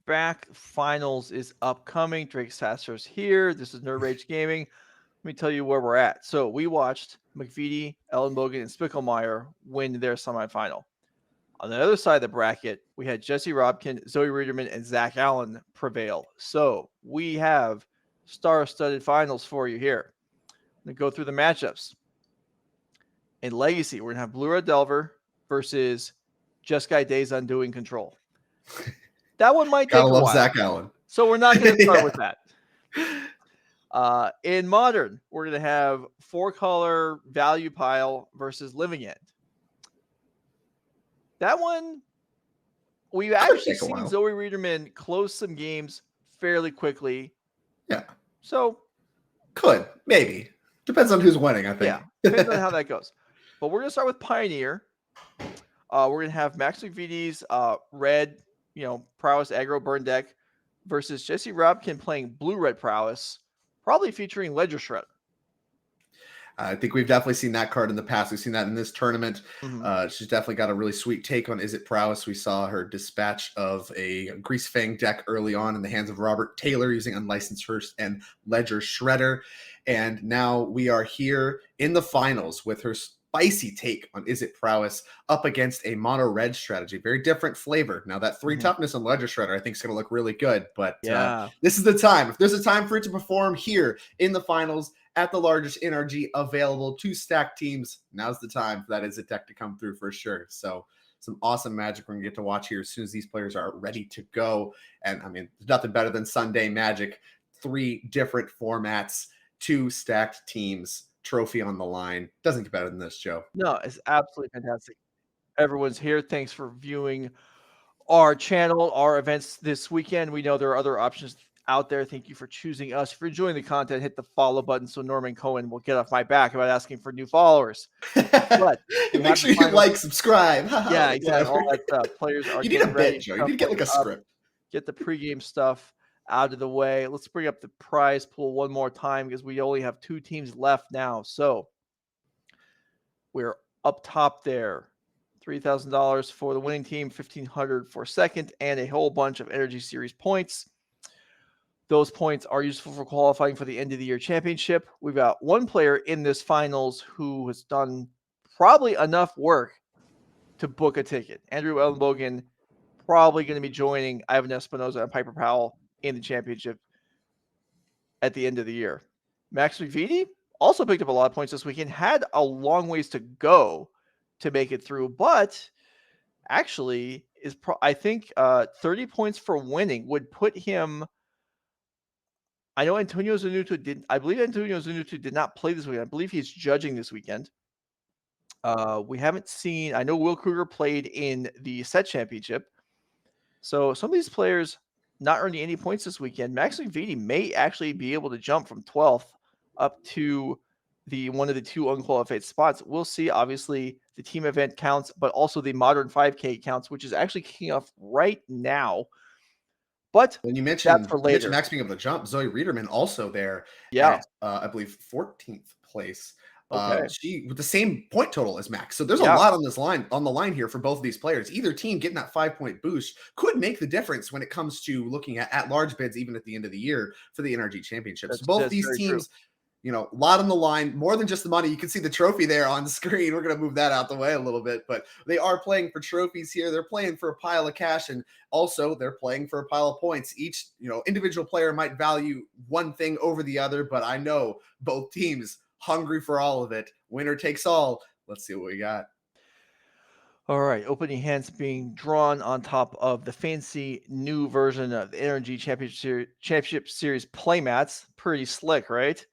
back. Finals is upcoming. Drake Sasser's here. This is Nerd Rage Gaming. Let me tell you where we're at. So we watched Mcvety, Elenbogen, and Spicklemire win their semifinal. On the other side of the bracket, we had Jesse Robkin, Zoe Riederman, and Zach Allen prevail. So we have star-studded finals for you here. I'm going to go through the matchups. In Legacy, we're going to have Blue Red Delver versus Just Guy Days Undoing Control. That one might take a while. Zach Allen. So we're not going to start with that. In Modern, we're going to have 4-color Value Pile versus Living End. That one, we've actually seen Zoe Riederman close some games fairly quickly. Yeah. So. Maybe. Depends on who's winning, I think. Yeah. Depends on how that goes. But we're going to start with Pioneer. We're going to have Max Mcvety's red, Prowess aggro burn deck versus Jesse Robkin playing blue-red Prowess, probably featuring Ledger Shredder. I think we've definitely seen that card in the past. We've seen that in this tournament. Mm-hmm. She's definitely got a really sweet take on Izzet Prowess. We saw her dispatch of a Grease Fang deck early on in the hands of Robert Taylor using Unlicensed Hearst and Ledger Shredder. And now we are here in the finals with her spicy take on Izzet Prowess up against a mono red strategy. Very different flavor. Now that 3 toughness on Ledger Shredder, I think is going to look really good. But this is the time. If there's a time for it to perform here in the finals at the largest NRG available to stack teams, now's the time for that Izzet deck to come through for sure. So some awesome magic we're going to get to watch here as soon as these players are ready to go. And I mean, there's nothing better than Sunday Magic. 3 different formats, 2 stacked teams, trophy on the line. Doesn't get better than this, Joe. No, it's absolutely fantastic. Everyone's here. Thanks for viewing our channel, our events this weekend. We know there are other options out there. Thank you for choosing us. If you're enjoying the content, hit the follow button so Norman Cohen will get off my back about asking for new followers. But make sure you like, subscribe. Yeah, exactly. All that stuff. Players are you need a bit, Joe. You need to get like a script. Get the pregame stuff out of the way. Let's bring up the prize pool one more time because we only have 2 teams left now. So we're up top there. $3,000 for the winning team, $1,500 for second, and a whole bunch of Energy Series points. Those points are useful for qualifying for the end of the year championship. We've got 1 player in this finals who has done probably enough work to book a ticket. Andrew Elenbogen probably going to be joining Ivan Espinoza and Piper Powell in the championship at the end of the year. Max Mcvety also picked up a lot of points this weekend, had a long ways to go to make it through, but actually is I think 30 points for winning would put him. I know Antonio Zanuto did. I believe Antonio Zanuto did not play this weekend. I believe he's judging this weekend. We haven't seen. I know Will Kruger played in the set championship. So some of these players not earning any points this weekend. Max Mcvety may actually be able to jump from 12th up to one of the 2 unqualified spots. We'll see. Obviously, the team event counts, but also the Modern 5K counts, which is actually kicking off right now. But when you mentioned later. Max being able to jump, Zoe Riederman also there. Yeah, at, I believe 14th place. Okay. She with the same point total as Max. So there's a lot on the line here for both of these players. Either team getting that 5-point boost could make the difference when it comes to looking at large bids, even at the end of the year for the NRG championships. Both these teams, a lot on the line, more than just the money. You can see the trophy there on the screen. We're going to move that out the way a little bit, but they are playing for trophies here. They're playing for a pile of cash, and also they're playing for a pile of points. Each, individual player might value one thing over the other, but I know both teams hungry for all of it. Winner takes all. Let's see what we got. All right, opening hands being drawn on top of the fancy new version of the NRG Championship Series playmats. Pretty slick, right?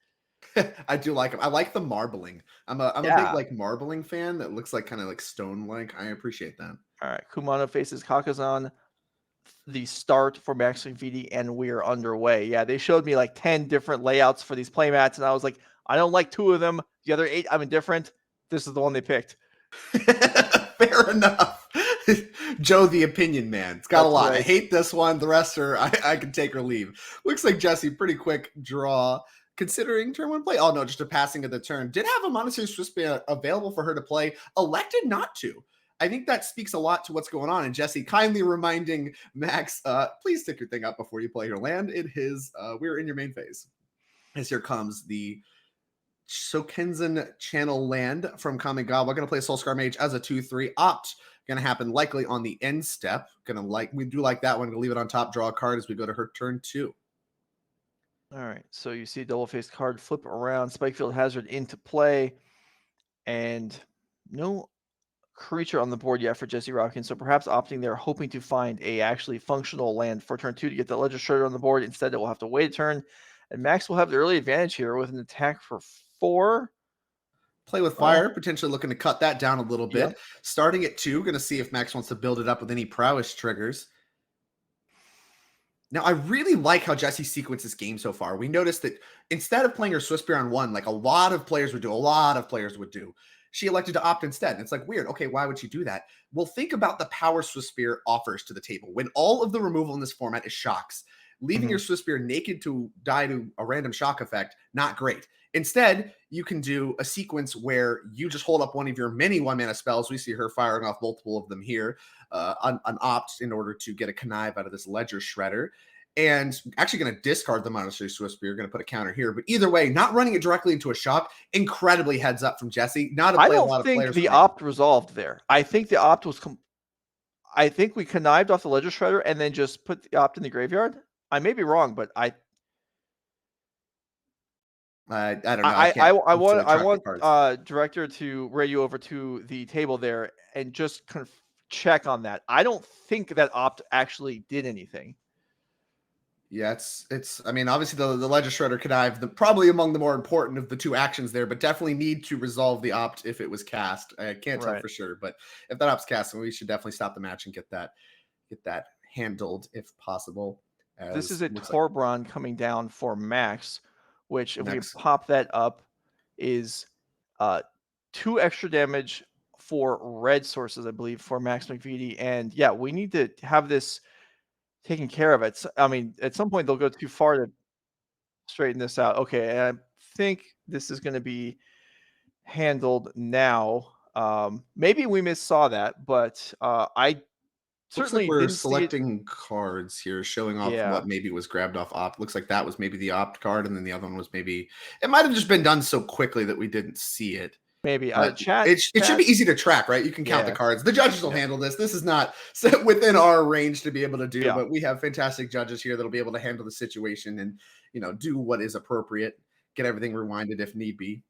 I do like them. I like the marbling. I'm a big marbling fan that looks like kind of like stone-like. I appreciate that. All right, Kumano faces Kakazan. The start for Max Mcvety, and we are underway. Yeah, they showed me like 10 different layouts for these playmats, and I was like, I don't like 2 of them. The other 8, I'm indifferent. This is the one they picked. Fair enough. Joe, the opinion man. It's got a lot. Right. I hate this one. The rest are I can take or leave. Looks like Jesse, pretty quick draw. Considering turn 1 play. Oh, no, just a passing of the turn. Did have a monetary Swiss be available for her to play. Elected not to. I think that speaks a lot to what's going on. And Jesse kindly reminding Max, please stick your thing up before you play your land. We're in your main phase. As here comes the Shokenzen Channel land from Kamigawa. Going to play Soulscar Mage as a 2/3. Opt going to happen likely on the end step. We do like that one. Going to leave it on top, draw a card as we go to her turn 2. All right, so you see a double-faced card flip around, Spikefield Hazard into play, and no creature on the board yet for Jesse Robkin, so perhaps opting there, hoping to find a actually functional land for turn 2 to get the Ledger Shredder on the board. Instead, it will have to wait a turn, and Max will have the early advantage here with an attack for 4. Play with fire, potentially looking to cut that down a little bit. Yep. Starting at 2, going to see if Max wants to build it up with any prowess triggers. Now, I really like how Jesse sequenced this game so far. We noticed that instead of playing her Swiss Spear on 1, like a lot of players would do, she elected to opt instead. And it's like, weird. Okay, why would she do that? Well, think about the power Swiss Spear offers to the table. When all of the removal in this format is shocks, leaving your Swiss Spear naked to die to a random shock effect, not great. Instead, you can do a sequence where you just hold up one of your many 1-mana spells. We see her firing off multiple of them here, on opt in order to get a connive out of this Ledger Shredder. And actually going to discard the Monastery Swiss Spear. Going to put a counter here. But either way, not running it directly into a shock, incredibly heads up from Jesse. Not a play a lot of players. I don't think the opt resolved there. I think the opt was... I think we connived off the Ledger Shredder and then just put the opt in the graveyard. I may be wrong, but I don't know. I want director to ray you over to the table there and just check on that. I don't think that opt actually did anything. Yeah, it's. I mean, obviously the Ledger Shredder connive, probably among the more important of the 2 actions there, but definitely need to resolve the opt if it was cast. I can't tell for sure, but if that opt's cast, then we should definitely stop the match and get that handled if possible. This is a Torbran coming down for Max, which if we pop that up is 2 extra damage for red sources, I believe, for Max Mcvety. And yeah, we need to have this taken care of. I mean, at some point they'll go too far to straighten this out. Okay, and I think this is going to be handled now. Maybe we missaw that, but I certainly we're selecting cards here, showing off what maybe was grabbed off opt. Looks like that was maybe the opt card, and then the other one was maybe it might have just been done so quickly that we didn't see it. Maybe chat. It should be easy to track, right? You can count the cards. The judges will handle this. This is not within our range to be able to do, but we have fantastic judges here that'll be able to handle the situation and do what is appropriate. Get everything rewinded if need be.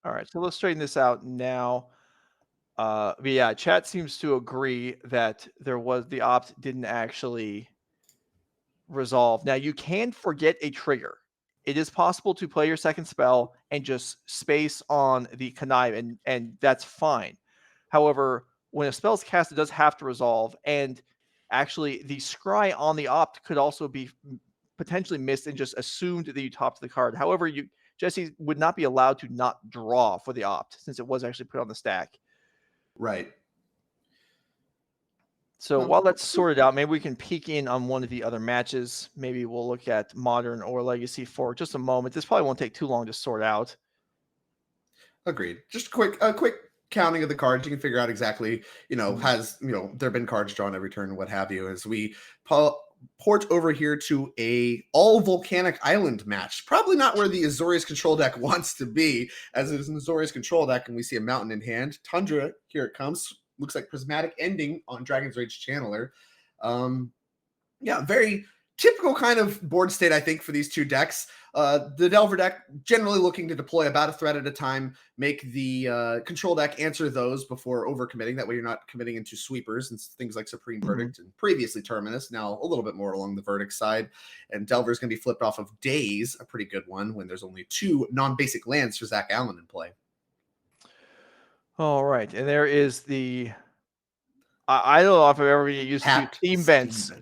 All right, so let's straighten this out now. But yeah, chat seems to agree that the opt didn't actually resolve. Now you can forget a trigger. It is possible to play your second spell and just space on the connive, and that's fine. However, when a spell is cast, it does have to resolve, and actually the scry on the opt could also be potentially missed and just assumed that you topped the card. However, Jesse would not be allowed to not draw for the opt since it was actually put on the stack. Right. So while that's sorted out, maybe we can peek in on one of the other matches. Maybe we'll look at Modern or Legacy for just a moment. This probably won't take too long to sort out. Agreed. Just a quick counting of the cards. You can figure out exactly, there have been cards drawn every turn and what have you. As we port over here to a all volcanic island match. Probably not where the Azorius control deck wants to be, as it is an Azorius control deck, and we see a mountain in hand. Tundra, here it comes. Looks like Prismatic Ending on Dragon's Rage Channeler. Very typical kind of board state, I think, for these 2 decks. The Delver deck generally looking to deploy about a threat at a time, make the control deck answer those before overcommitting. That way you're not committing into sweepers and things like Supreme Verdict and previously Terminus, now a little bit more along the Verdict side. And Delver is going to be flipped off of Daze, a pretty good one, when there's only 2 non-basic lands for Zach Allen in play. All right, and there is the... I don't know if I've ever used to Steam Vents.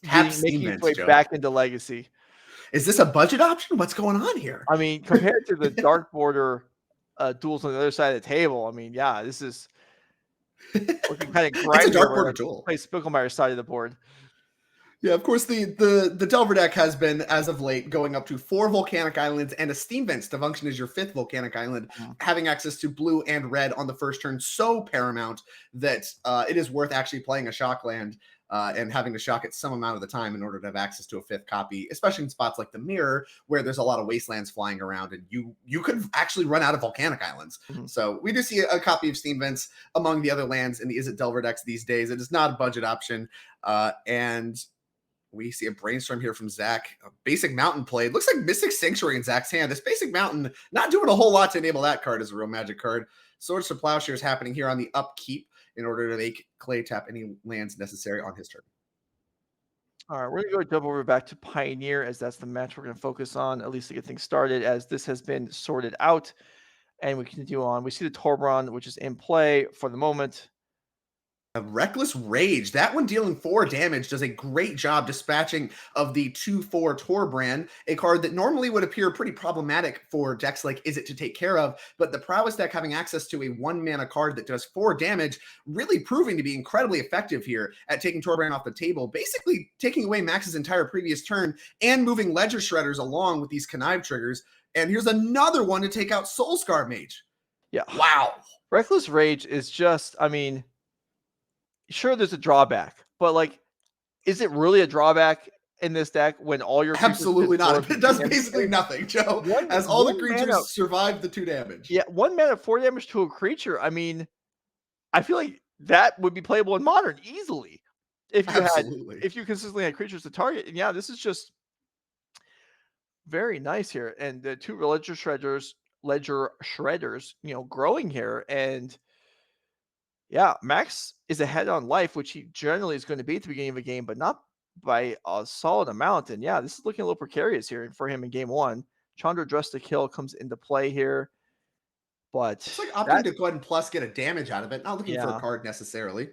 Making its way back into Legacy. Is this a budget option? What's going on here? I mean, compared to the Dark Border duels on the other side of the table, I mean, yeah, this is looking kind of grindy. It's a Dark Border duel. Play Spicklemire side of the board. Yeah, of course, the Delver deck has been, as of late, going up to 4 volcanic islands and a steam vents to function as your 5th volcanic island, having access to blue and red on the first turn so paramount that it is worth actually playing a shock land and having to shock it some amount of the time in order to have access to a 5th copy, especially in spots like the Mirror, where there's a lot of wastelands flying around and you could actually run out of volcanic islands. So we do see a copy of steam vents among the other lands in the Izzet Delver decks these days. It is not a budget option, and we see a brainstorm here from Zach. A basic mountain played. Looks like Mystic Sanctuary in Zach's hand. This basic mountain not doing a whole lot to enable that card as a real magic card. Swords to Plowshares happening here on the upkeep in order to make Clay tap any lands necessary on his turn. All right, we're going to go jump over back to Pioneer, as that's the match we're going to focus on, at least to get things started, as this has been sorted out. And we continue on. We see the Torbran, which is in play for the moment. A Reckless Rage. That one dealing 4 damage does a great job dispatching of the 2/4 Torbran, a card that normally would appear pretty problematic for decks like Izzet to take care of, but the Prowess deck having access to a 1-mana card that does 4 damage, really proving to be incredibly effective here at taking Torbran off the table, basically taking away Max's entire previous turn and moving Ledger Shredders along with these Connive triggers. And here's another one to take out Soulscar Mage. Yeah. Wow. Reckless Rage is just, I mean, sure, there's a drawback, but like, is it really a drawback in this deck when all your absolutely not? It does basically nothing, Joe. As all the creatures survive the 2 damage. Yeah, 1 mana, 4 damage to a creature. I mean, I feel like that would be playable in Modern easily if you consistently had creatures to target. And yeah, this is just very nice here. And the 2 Ledger Shredders, you know, growing here. And yeah, Max is ahead on life, which he generally is going to be at the beginning of a game, but not by a solid amount. And yeah, this is looking a little precarious here for him in game 1. Chandra Dress to Kill comes into play here. But it's like opting to go ahead and plus get a damage out of it, not looking for a card necessarily.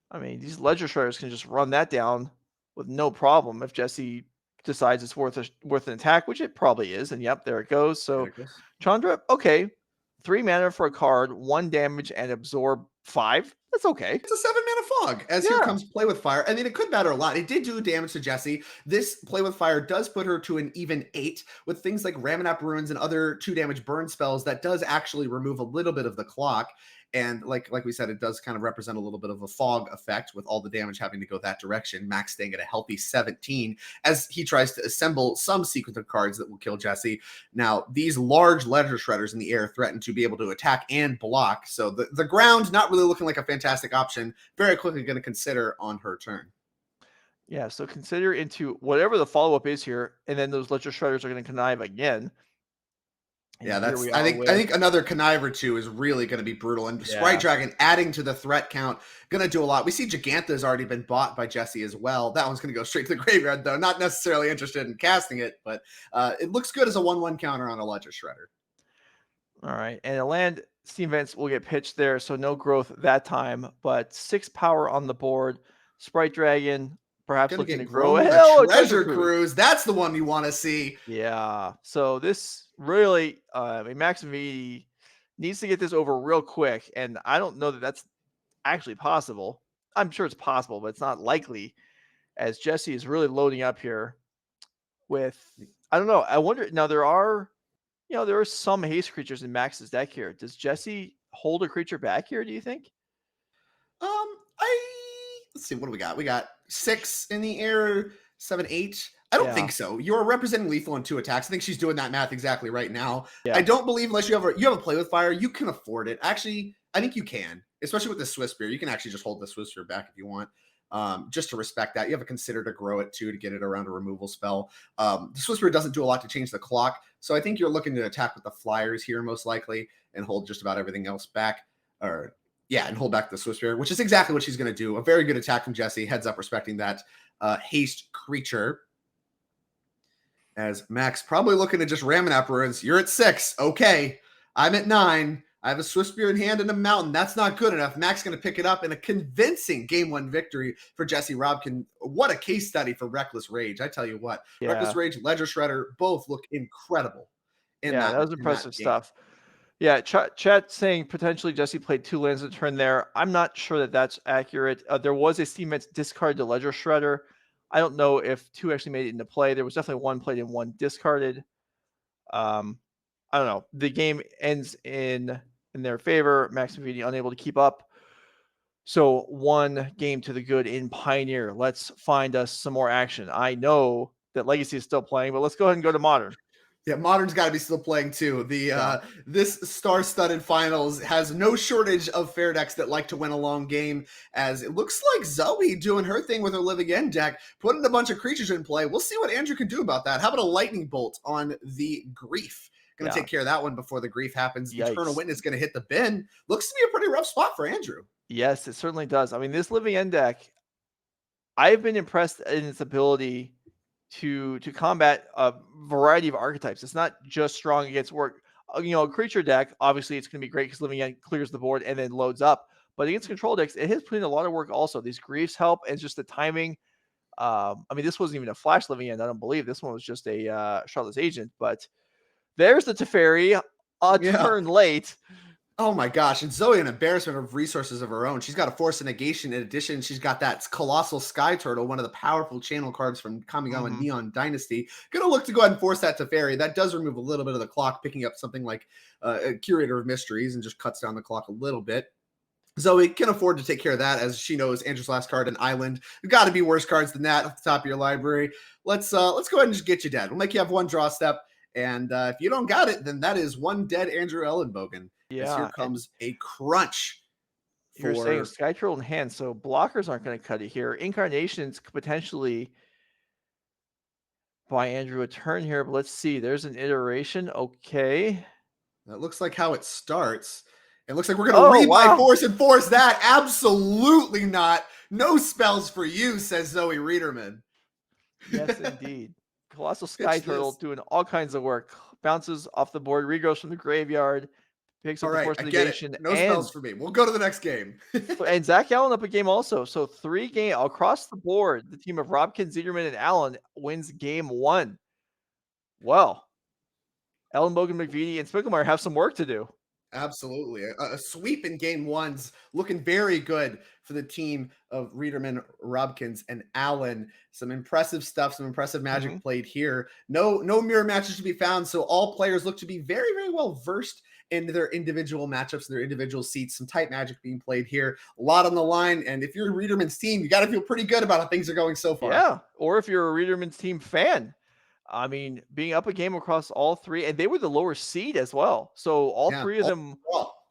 I mean, these Ledger Shredders can just run that down with no problem if Jesse decides it's worth an attack, which it probably is. And yep, there it goes. So Chandra, okay, 3 mana for a card, 1 damage, and absorb 5. That's okay. It's a 7 mana fog, as here comes Play with Fire. I mean, it could matter a lot. It did do damage to Jessie. This Play with Fire does put her to an even 8 with things like Ramunap Ruins and other 2 damage burn spells that does actually remove a little bit of the clock. And like we said, it does kind of represent a little bit of a fog effect with all the damage having to go that direction. Max staying at a healthy 17 as he tries to assemble some sequence of cards that will kill Jesse. Now, these large Ledger Shredders in the air threaten to be able to attack and block. So the ground not really looking like a fantastic option. Very quickly going to consider on her turn. Yeah, so consider into whatever the follow-up is here, and then those Ledger Shredders are going to connive again. Yeah, that's I think another connive or 2 is really going to be brutal. And Sprite Dragon adding to the threat count, going to do a lot. We see Gigantha has already been bought by Jesse as well. That one's going to go straight to the graveyard, though. Not necessarily interested in casting it, but it looks good as a 1/1 counter on a Ledger Shredder. All right, and a land Steam Vents will get pitched there, so no growth that time, but 6 power on the board. Sprite Dragon, perhaps looking to grow a Treasure Cruise. That's the one you want to see. Yeah, so this really, I mean, Mcvety needs to get this over real quick, and I don't know that that's actually possible. I'm sure it's possible, but it's not likely, as Jesse is really loading up here with, I don't know, I wonder, now there are some haste creatures in Max's deck here. Does Jesse hold a creature back here, do you think? Let's see, what do we got? We got 6 in the air, 7, 8. I don't think so. You're representing lethal in 2 attacks. I think she's doing that math exactly right now. Yeah. I don't believe unless you have a Play with Fire, you can afford it. Actually, I think you can, especially with the Swiss Spear. You can actually just hold the Swiss Spear back if you want. Just to respect that. You have to consider to grow it too, to get it around a removal spell. The Swiss Spear doesn't do a lot to change the clock. So I think you're looking to attack with the Flyers here most likely and hold just about everything else back. And hold back the Swiss Spear, which is exactly what she's going to do. A very good attack from Jesse. Heads up respecting that haste creature. As Max probably looking to just Ramunap Ruins. You're at 6. Okay. I'm at 9. I have a Swiss Spear in hand and a Mountain. That's not good enough. Max going to pick it up in a convincing Game 1 victory for Jesse Robkin. What a case study for Reckless Rage. I tell you what. Yeah. Reckless Rage, Ledger Shredder, both look incredible. That was impressive stuff. Yeah, chat saying potentially Jesse played 2 lands a turn there. I'm not sure that that's accurate. There was a Steam Vents discard to Ledger Shredder. I don't know if 2 actually made it into play. There was definitely 1 played and 1 discarded. I don't know. The game ends in their favor. Mcvety unable to keep up. So 1 game to the good in Pioneer. Let's find us some more action. I know that Legacy is still playing, but let's go ahead and go to Modern. Yeah, Modern's got to be still playing too. This star-studded finals has no shortage of fair decks that like to win a long game, as it looks like Zoe doing her thing with her Living End deck, putting a bunch of creatures in play. We'll see what Andrew can do about that. How about a Lightning Bolt on the Grief? Going to take care of that one before the Grief happens. Yikes. Eternal Witness going to hit the bin. Looks to be a pretty rough spot for Andrew. Yes, it certainly does. I mean, this Living End deck, I've been impressed in its ability to combat a variety of archetypes. It's not just strong against work. A creature deck, obviously it's going to be great because Living End clears the board and then loads up. But against control decks, it has put in a lot of work also. These Griefs help, and just the timing. I mean, this wasn't even a flash Living End. I don't believe this one was just a Charlotte's Agent. But there's the Teferi, turn late. Oh my gosh. And Zoe, an embarrassment of resources of her own. She's got a Force of Negation. In addition, she's got that Colossal Sky Turtle, one of the powerful channel cards from Kamigawa Neon Dynasty. Gonna look to go ahead and force that Teferi. That does remove a little bit of the clock, picking up something like a Curator of Mysteries and just cuts down the clock a little bit. Zoe can afford to take care of that, as she knows Andrew's last card, an Island. There's got to be worse cards than that off the top of your library. Let's go ahead and just get you dead. We'll make you have 1 draw step. And if you don't got it, then that is 1 dead Andrew Elenbogen. Yeah. Here comes a crunch. You're saying Sky Turtle in hand, so blockers aren't going to cut it here. Incarnations could potentially buy Andrew a turn here, but let's see. There's an iteration. Okay. That looks like how it starts. It looks like we're going to rebuy Force and force that. Absolutely not. No spells for you, says Zoe Riederman. Yes, indeed. Colossal Sky Turtle doing all kinds of work. Bounces off the board, regrows from the graveyard, picks up the Force Negation. No spells for me. We'll go to the next game. And Zach Allen up a game also. So 3 games across the board. The team of Robkin, Riederman, and Allen wins game 1. Well, Elenbogen, Mcvety, and Spicklemire have some work to do. Absolutely. A sweep in game 1's looking very good for the team of Riederman, Robkins, and Allen. Some impressive stuff, some impressive magic played here. No mirror matches to be found, so all players look to be very, very well versed in their individual matchups, their individual seats. Some tight magic being played here. A lot on the line, and if you're Riederman's team, you got to feel pretty good about how things are going so far. Yeah, or if you're a Riederman's team fan. I mean, being up a game across all 3, and they were the lower seed as well. So all 3 of them,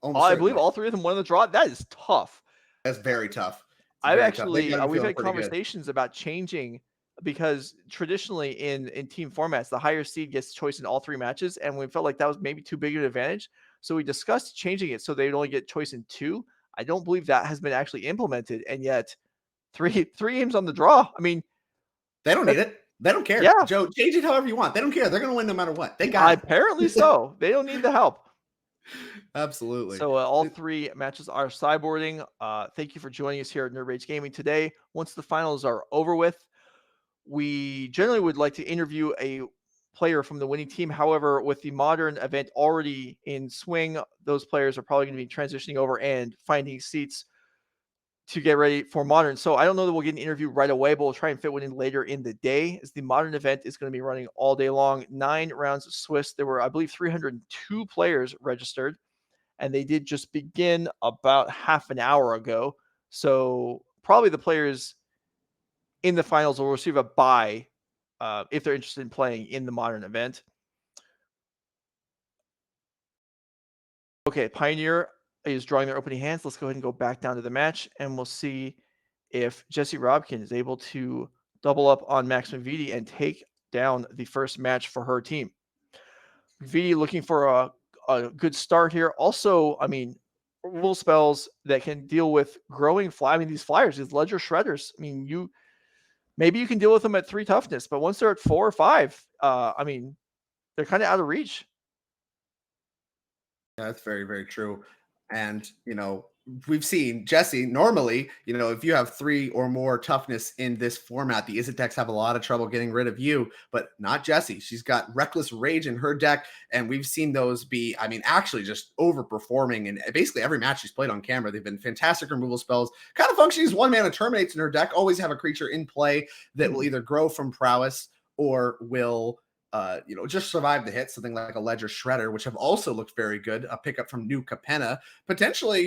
I believe all 3 of them won the draw. That is tough. That's very tough. We've had conversations about changing, because traditionally in team formats, the higher seed gets choice in all 3 matches, and we felt like that was maybe too big of an advantage. So we discussed changing it so they'd only get choice in 2. I don't believe that has been actually implemented, and yet 3 games on the draw. I mean, they don't need it. They don't care. Yeah. Joe, change it however you want. They don't care. They're going to win no matter what. They got it. Apparently so. They don't need the help. Absolutely. So all 3 matches are sideboarding. Thank you for joining us here at Nerd Rage Gaming today. Once the finals are over with, we generally would like to interview a player from the winning team. However, with the Modern event already in swing, those players are probably going to be transitioning over and finding seats to get ready for Modern. So I don't know that we'll get an interview right away, but we'll try and fit one in later in the day, as the Modern event is going to be running all day long. 9 rounds of Swiss. There were, I believe, 302 players registered, and they did just begin about half an hour ago. So probably the players in the finals will receive a bye if they're interested in playing in the Modern event. Okay, Pioneer is drawing their opening hands. Let's go ahead and go back down to the match, and we'll see if Jesse Robkin is able to double up on Max Mcvety and take down the first match for her team. Mcvety looking for a good start here. Also, I mean, rule spells that can deal with growing fly. I mean, these flyers, these Ledger Shredders. I mean, maybe you can deal with them at 3 toughness, but once they're at 4 or 5, I mean, they're kind of out of reach. Yeah, that's very, very true. And, we've seen Jesse normally, if you have 3 or more toughness in this format, the Izzet decks have a lot of trouble getting rid of you, but not Jesse. She's got Reckless Rage in her deck, and we've seen those be, actually just overperforming in basically every match she's played on camera. They've been fantastic removal spells, kind of functioning as 1-mana Terminates in her deck, always have a creature in play that will either grow from Prowess or will just survive the hit, something like a Ledger Shredder, which have also looked very good. A pickup from New Capenna. Potentially,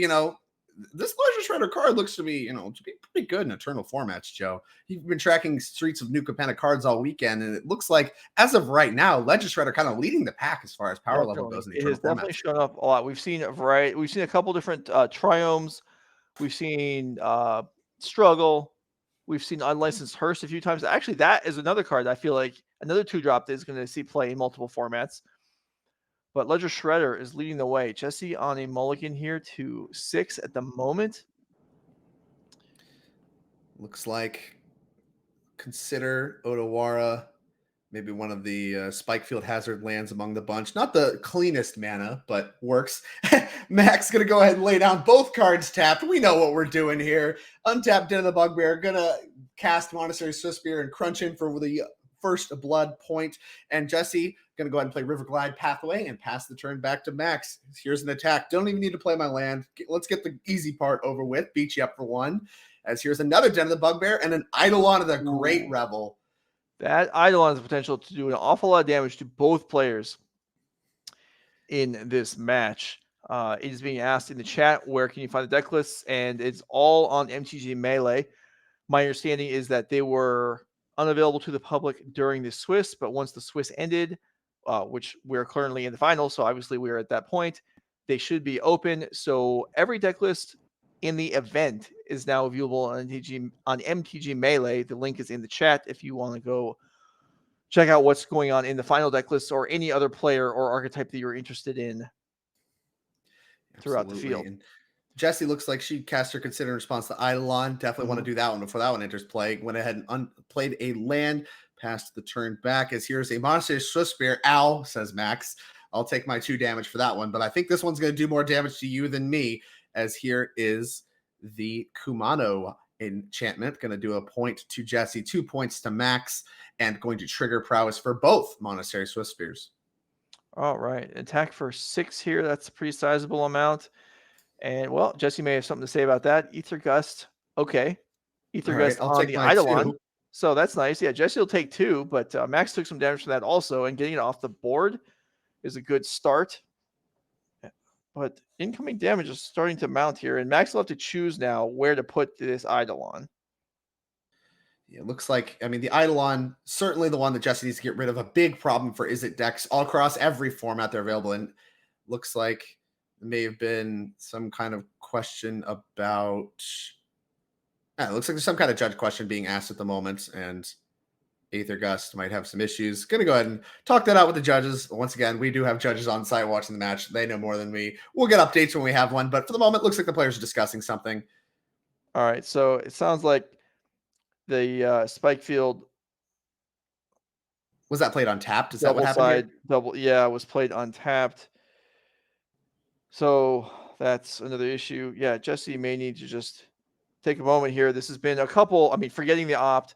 this Ledger Shredder card looks to be, to be pretty good in Eternal formats, Joe. You've been tracking Streets of New Capenna cards all weekend, and it looks like, as of right now, Ledger Shredder kind of leading the pack as far as power level goes in It Eternal has definitely formats. shown up a lot. We've seen a variety. We've seen a couple different triomes. We've seen Struggle. We've seen Unlicensed Hearst a few times. Actually, that is another card that I feel like another 2-drop that is going to see play in multiple formats. But Ledger Shredder is leading the way. Jesse on a mulligan here to 6 at the moment. Looks like consider Odawara maybe one of the Spikefield Hazard lands among the bunch. Not the cleanest mana, but works. Max going to go ahead and lay down both cards tapped. We know what we're doing here. Untapped Den of the Bugbear. Going to cast Monastery Swiftspear and crunch in for the first blood point. And Jesse going to go ahead and play River Glide Pathway and pass the turn back to Max. Here's an attack. Don't even need to play my land. Let's get the easy part over with. Beat you up for 1. As here's another Den of the Bugbear and an Eidolon of the Great Revel. That Eidolon has the potential to do an awful lot of damage to both players in this match. It is being asked in the chat, where can you find the deck lists? And it's all on MTG Melee. My understanding is that they were unavailable to the public during the Swiss, but once the Swiss ended, which we're currently in the finals, so obviously we're at that point, they should be open. So every deck list in the event is now viewable on MTG Melee. The link is in the chat if you want to go check out what's going on in the final deck list or any other player or archetype that you're interested in throughout the field. And Jesse looks like she cast her consider in response to Eidolon. Definitely want to do that one before that one enters play. Went ahead and played a land, passed the turn back. As here's a Monastery Swiftspear. Ow, says Max. I'll take my 2 damage for that one, but I think this one's going to do more damage to you than me. As here is the Kumano enchantment, going to do a point to Jesse, 2 points to Max, and going to trigger Prowess for both Monastery Swiftspears. All right, attack for 6 here. That's a pretty sizable amount. And well, Jesse may have something to say about that. Aether Gust, okay. Aether Gust on the Eidolon. 2. So that's nice. Yeah, Jesse will take 2, but Max took some damage from that also, and getting it off the board is a good start. But incoming damage is starting to mount here, and Max will have to choose now where to put this Eidolon. Yeah, it looks like, the Eidolon, certainly the one that Jesse needs to get rid of. A big problem for Izzet decks all across every format they're available in. Looks like there may have been some kind of question about... it looks like there's some kind of judge question being asked at the moment, and Aether Gust might have some issues. Going to go ahead and talk that out with the judges. Once again, we do have judges on site watching the match. They know more than me. We'll get updates when we have one, but for the moment, looks like the players are discussing something. All right, so it sounds like the Spikefield... Was that played untapped? Is that what happened here? Was played untapped. So that's another issue. Yeah, Jesse may need to just take a moment here. This has been a couple, forgetting the opt,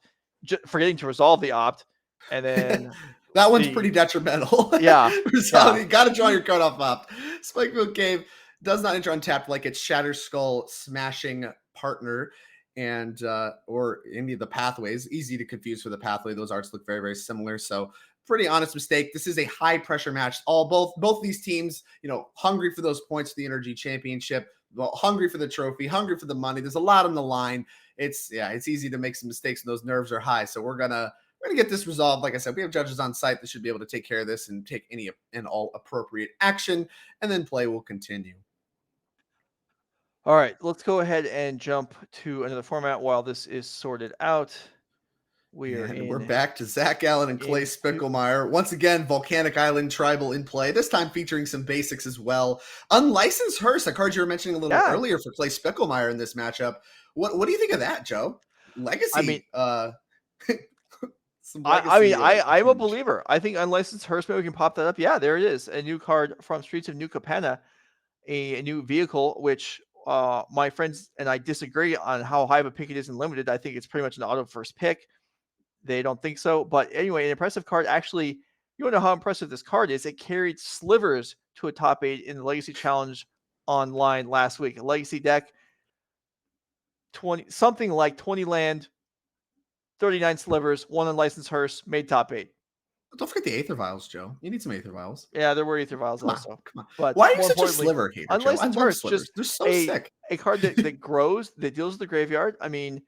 forgetting to resolve the opt, and then that one's pretty detrimental. Yeah. You got to draw your card off opt. Spikefield Cave does not enter untapped like its Shatter Skull smashing partner, and or any of the pathways. Easy to confuse for the pathway. Those arts look very, very similar. So pretty honest mistake. This is a high pressure match. Both these teams, hungry for those points for the NRG championship, hungry for the trophy, hungry for the money. There's a lot on the line. It's easy to make some mistakes when those nerves are high. So we're gonna get this resolved. Like I said, we have judges on site that should be able to take care of this and take any and all appropriate action, and then play will continue. All right, let's go ahead and jump to another format while this is sorted out. We're back to Zach Allen and Clay Spicklemire. Once again, Volcanic Island Tribal in play, this time featuring some basics as well. Unlicensed Hearst, a card you were mentioning a little earlier for Clay Spicklemire in this matchup. What do you think of that, Joe? Legacy. I'm a believer. I think Unlicensed Hearst, maybe we can pop that up. Yeah, there it is. A new card from Streets of New Capenna, a new vehicle, which my friends and I disagree on how high of a pick it is in limited. I think it's pretty much an auto first pick. They don't think so. But anyway, an impressive card. Actually, you want to know how impressive this card is? It carried Slivers to a top 8 in the Legacy Challenge online last week. A Legacy deck, something like 20 land, 39 Slivers, 1 unlicensed hearse, made top 8. Don't forget the Aether Vials, Joe. You need some Aether Vials. Yeah, there were Aether Vials Come also. on, come on. But why are you more such a importantly, sliver hater, Joe? I unlicensed love hearse, slivers. just They're so sick. a card that grows, that deals with the graveyard. I mean,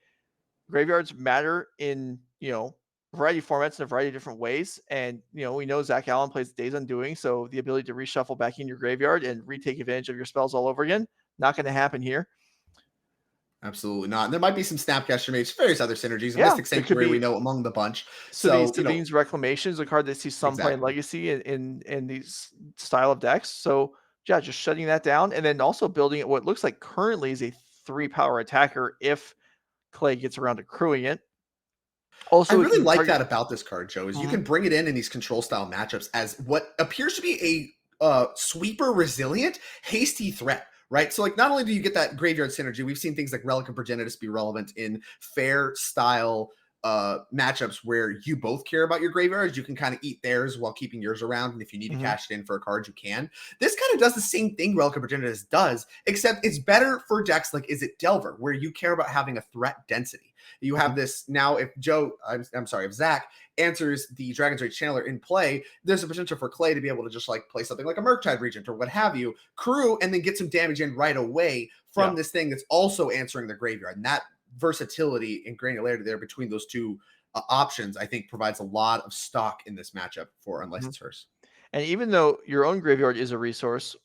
graveyards matter in, a variety of formats in a variety of different ways. And, we know Zach Allen plays Days Undoing, so the ability to reshuffle back in your graveyard and retake advantage of your spells all over again, not going to happen here. Absolutely not. And there might be some Snapcaster Mates, various other synergies. Yeah, Mystic Sanctuary, we know among the bunch. So Sabine's Reclamation is a card that sees some play in Legacy in these style of decks. So yeah, just shutting that down and then also building what looks like currently is a 3-power attacker if Clay gets around to crewing it. Also, I really like that about this card, Joe, is you can bring it in these control style matchups as what appears to be a sweeper resilient, hasty threat. Right. So, like, not only do you get that graveyard synergy, we've seen things like Relic and Progenitus be relevant in fair style matchups where you both care about your graveyards. You can kind of eat theirs while keeping yours around. And if you need to cash it in for a card, you can. This kind of does the same thing Relic and Progenitus does, except it's better for decks like Izzet Delver, where you care about having a threat density. You have this now. If if Zach answers the Dragon's Rage Channeler in play, there's a potential for Clay to be able to just like play something like a Murktide Regent or what have you, crew, and then get some damage in right away from this thing that's also answering the graveyard. And that versatility and granularity there between those two options, I think, provides a lot of stock in this matchup for Unlicensed Hearse. And even though your own graveyard is a resource,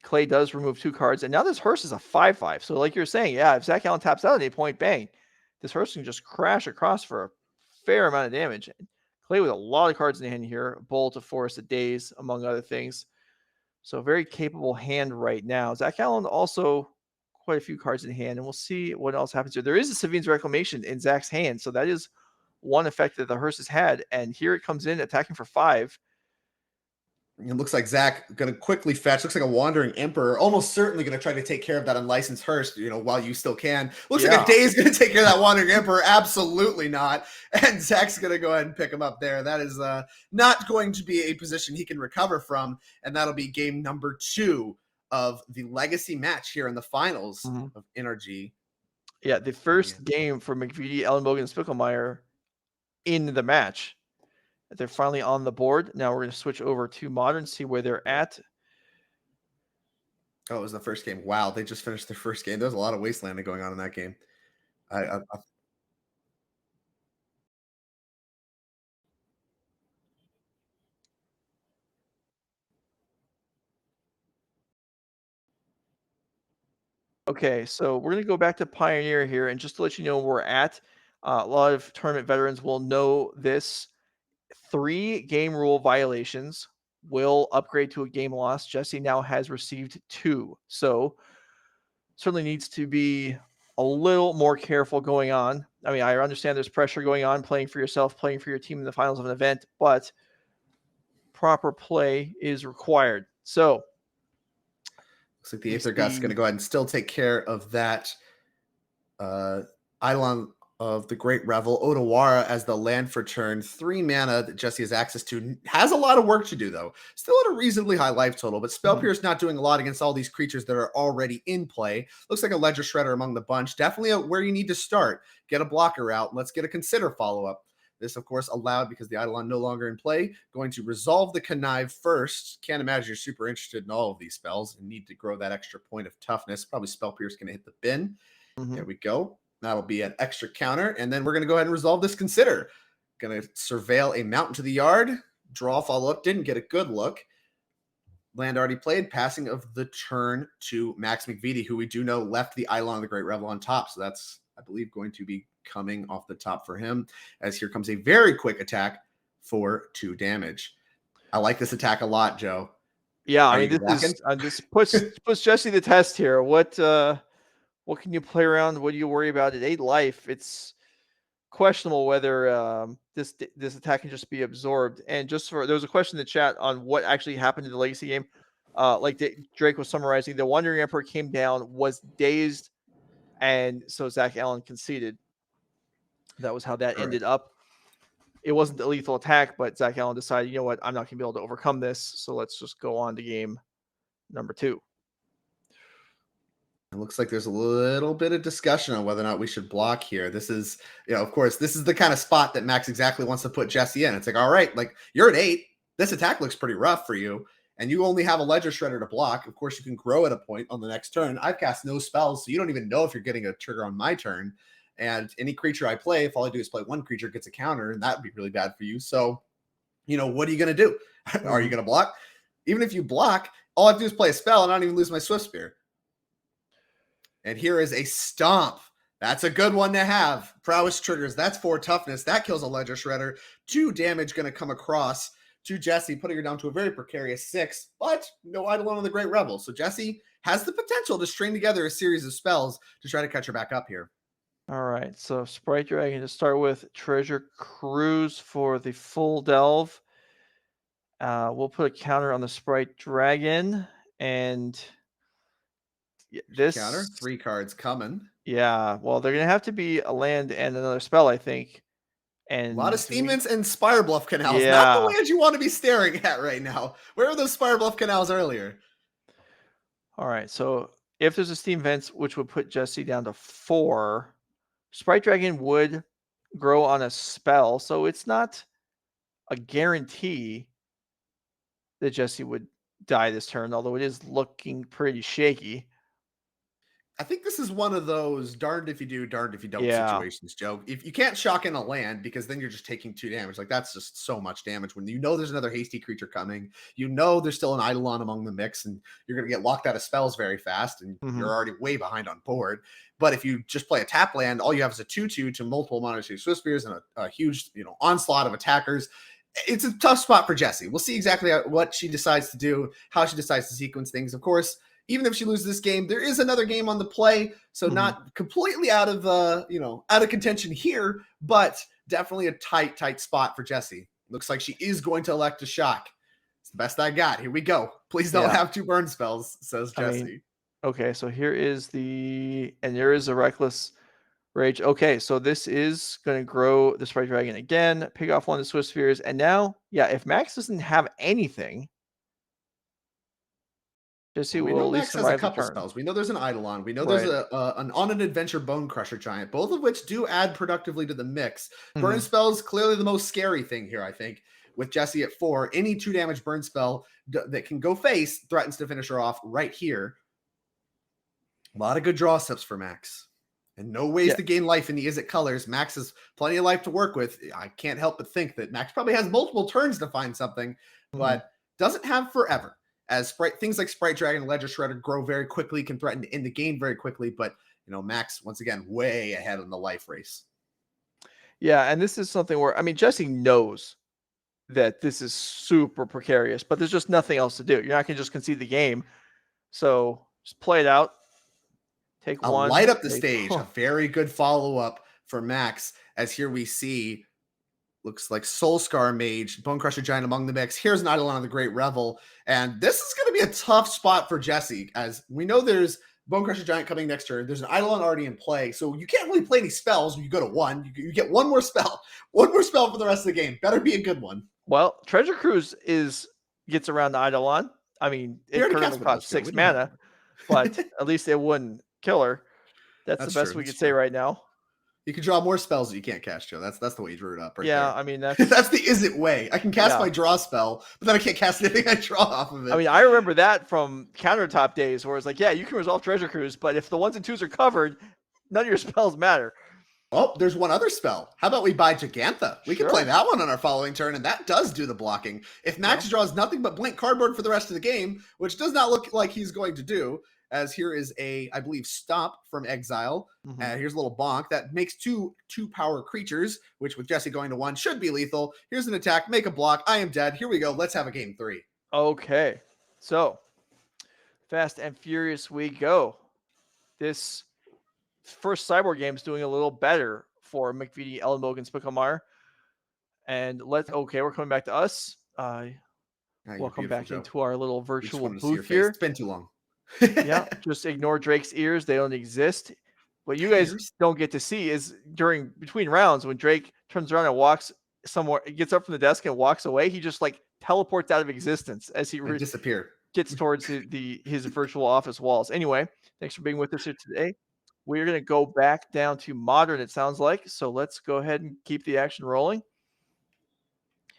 Clay does remove 2 cards, and now this Hearse is a 5/5. So like you're saying, yeah, if Zach Allen taps out at any point, bang, this Hearse can just crash across for a fair amount of damage. Clay with a lot of cards in hand here, a Bolt, a Forest, a Daze, among other things. So a very capable hand right now. Zach Allen also quite a few cards in hand, and we'll see what else happens here. There is a Sabine's Reclamation in Zach's hand, so that is one effect that the Hearse has had, and here it comes in attacking for 5. It looks like Zach going to quickly fetch. Looks like a Wandering Emperor. Almost certainly going to try to take care of that Unlicensed Hearse, while you still can. Looks like a Day's going to take care of that Wandering Emperor. Absolutely not. And Zach's going to go ahead and pick him up there. That is not going to be a position he can recover from. And that'll be game number 2 of the Legacy match here in the finals of NRG. Yeah, the first game for Mcvety, Elenbogen, and Spicklemire in the match. They're finally on the board. Now we're going to switch over to Modern, see where they're at. Oh, it was the first game. Wow, they just finished their first game. There's a lot of wastelanding going on in that game. Okay, so we're going to go back to Pioneer here, and just to let you know where we're at, a lot of tournament veterans will know this. 3 game rule violations will upgrade to a game loss. Jesse now has received 2, so certainly needs to be a little more careful going on. I mean, I understand there's pressure going on, playing for yourself, playing for your team in the finals of an event, but proper play is required. So looks like the Aether Gut's going to go ahead and still take care of that Eidolon of the Great Revel. Odawara as the land for turn. 3 mana that Jesse has access to. Has a lot of work to do, though. Still at a reasonably high life total, but Spell Pierce not doing a lot against all these creatures that are already in play. Looks like a Ledger Shredder among the bunch. Definitely where you need to start. Get a blocker out. Let's get a Consider follow-up. This, of course, allowed because the Eidolon no longer in play. Going to resolve the Connive first. Can't imagine you're super interested in all of these spells and need to grow that extra point of toughness. Probably Spell Pierce going to hit the bin. There we go. That'll be an extra counter. And then we're going to go ahead and resolve this Consider. Going to surveil a Mountain to the Yard. Draw follow-up. Didn't get a good look. Land already played. Passing of the turn to Max Mcvety, who we do know left the Eidolon of the Great Revel on top. So that's, I believe, going to be coming off the top for him, as here comes a very quick attack for 2 damage. I like this attack a lot, Joe. Yeah, I mean, this puts Jesse the test here. What can you play around? What do you worry about at 8 life? It's questionable whether this attack can just be absorbed. And there was a question in the chat on what actually happened in the Legacy game. Drake was summarizing, the Wandering Emperor came down, was dazed, and so Zach Allen conceded. That was how that ended up. It wasn't a lethal attack, but Zach Allen decided, you know what, I'm not going to be able to overcome this, so let's just go on to game number 2. It looks like there's a little bit of discussion on whether or not we should block here. This is, of course, this is the kind of spot that Max exactly wants to put Jesse in. It's like, all right, like you're at 8. This attack looks pretty rough for you, and you only have a Ledger Shredder to block. Of course, you can grow at a point on the next turn. I've cast no spells, so you don't even know if you're getting a trigger on my turn. And any creature I play, if all I do is play one creature, gets a counter, and that would be really bad for you. So, what are you going to do? Are you going to block? Even if you block, all I have to do is play a spell, and I don't even lose my Swift Spear. And here is a Stomp. That's a good one to have. Prowess triggers. That's 4 toughness. That kills a Ledger Shredder. 2 damage going to come across to Jesse, putting her down to a very precarious 6, but no Eidolon on the Great Revel. So Jesse has the potential to string together a series of spells to try to catch her back up here. All right, so Sprite Dragon to start with, Treasure Cruise for the full delve. We'll put a counter on the Sprite Dragon, and this counter 3 cards coming. Yeah, well, they're gonna have to be a land and another spell, I think. And a lot of Steam Vents and Spire Bluff Canals. Yeah. Not the lands you want to be staring at right now. Where are those Spire Bluff Canals earlier? All right, so if there's a Steam Vents, which would put Jesse down to 4, Sprite Dragon would grow on a spell, so it's not a guarantee that Jesse would die this turn, although it is looking pretty shaky. I think this is one of those darned if you do, darned if you don't situations, Joe. If you can't shock in a land, because then you're just taking 2 damage. Like, that's just so much damage. When there's another hasty creature coming, there's still an Eidolon among the mix, and you're going to get locked out of spells very fast, and you're already way behind on board. But if you just play a tap land, all you have is a 2/2 to multiple Monetary Swift Spears and a huge, onslaught of attackers. It's a tough spot for Jesse. We'll see exactly what she decides to do, how she decides to sequence things. Of course, even if she loses this game, there is another game on the play, so not completely out of contention here, but definitely a tight spot for Jesse. Looks like she is going to elect a shock. It's the best I got. Here we go. Please don't have 2 burn spells, says Jesse. Okay, so here is and there is a Reckless Rage. Okay, so this is going to grow the Sprite Dragon again, pick off one of the Swift Spheres, and now, if Max doesn't have anything, Jesse will at least Max has a survive the couple turn. spells. We know there's an Eidolon. We know there's an On an Adventure Bone Crusher Giant, both of which do add productively to the mix. Burn spells, clearly the most scary thing here, I think. With Jesse at 4, any 2 damage burn spell that can go face threatens to finish her off right here. A lot of good draw steps for Max. And no ways to gain life in the Izzet colors. Max has plenty of life to work with. I can't help but think that Max probably has multiple turns to find something, but doesn't have forever. As things like Sprite Dragon and Ledger Shredder grow very quickly, can threaten to end the game very quickly, but Max, once again, way ahead in the life race. Yeah, and this is something where, Jesse knows that this is super precarious, but there's just nothing else to do. You're not going to just concede the game. So just play it out. Take one. Light up the stage. A very good follow-up for Max, as here we see, looks like Soulscar Mage, Bone Crusher Giant among the mix. Here's an Eidolon of the Great Revel. And this is going to be a tough spot for Jesse, as we know there's Bone Crusher Giant coming next turn. There's an Eidolon already in play, so you can't really play any spells when you go to 1. You get one more spell. One more spell for the rest of the game. Better be a good one. Well, Treasure Cruise gets around the Eidolon. It currently costs 6 mana, but at least it wouldn't kill her. That's the best we could say right now. You can draw more spells that you can't cast, Joe. That's the way you drew it up, right? That's that's the Izzet way. I can cast my draw spell, but then I can't cast anything I draw off of it. I remember that from countertop days, where it's like, you can resolve Treasure Cruise, but if the 1s and 2s are covered, none of your spells matter. Oh, there's one other spell. How about we buy Gigantha? We can play that one on our following turn, and that does do the blocking. If Max draws nothing but blank cardboard for the rest of the game, which does not look like he's going to do, as here is I believe, Stomp from Exile. Here's a little bonk that makes 2 power creatures, which with Jesse going to 1 should be lethal. Here's an attack, make a block. I am dead. Here we go. Let's have a game 3. Okay, so fast and furious we go. This first Cyborg game is doing a little better for Mcvety, Elenbogen, Spicklemire. And we're coming back to us. Welcome back Joe. into our little We just virtual wanted to see your booth face. here. It's been too long. Yeah, just ignore Drake's ears. They don't exist. What you guys Ears? don't get to see is between rounds when Drake turns around and walks somewhere, gets up from the desk and walks away, he just like teleports out of existence as he And disappear. gets towards his virtual office walls. Anyway, thanks for being with us here today. We're going to go back down to modern, it sounds like. So let's go ahead and keep the action rolling.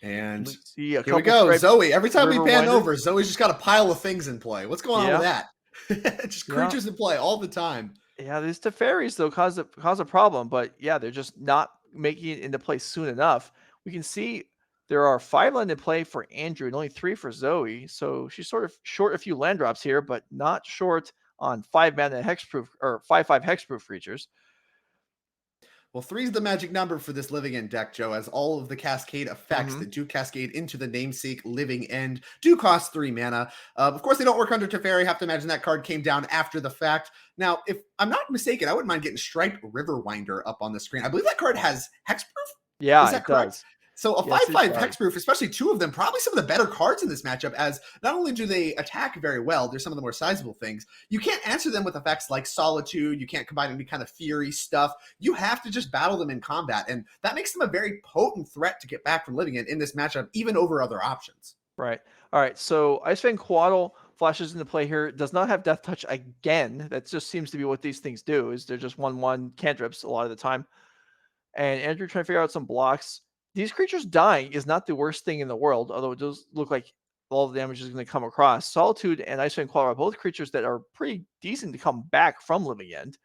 And we see here we go. Zoe. Every time we pan over, Zoe's just got a pile of things in play. What's going on with that? Just creatures in play all the time. Yeah, these Teferis though cause a problem, but yeah, they're just not making it into play soon enough. We can see there are 5 land in play for Andrew and only 3 for Zoe, so she's sort of short a few land drops here, but not short on 5 mana hexproof or 5/5 hexproof creatures. Well, 3 is the magic number for this Living End deck, Joe, as all of the cascade effects that do cascade into the namesake Living End do cost 3 mana. Of course, they don't work under Teferi. You have to imagine that card came down after the fact. Now, if I'm not mistaken, I wouldn't mind getting Striped Riverwinder up on the screen. I believe that card has hexproof. Yeah, is that correct? Does. So a 5/5 hexproof, especially 2 of them, probably some of the better cards in this matchup, as not only do they attack very well, they're some of the more sizable things. You can't answer them with effects like Solitude. You can't combine any kind of Fury stuff. You have to just battle them in combat, and that makes them a very potent threat to get back from Living in this matchup, even over other options. Right. All right. So Icefang Quaddle flashes into play here. Does not have Death Touch again. That just seems to be what these things do. Is they're just 1/1 cantrips a lot of the time. And Andrew trying to figure out some blocks. These creatures dying is not the worst thing in the world, although it does look like all the damage is going to come across. Solitude and Icefang Quaddle are both creatures that are pretty decent to come back from Living End.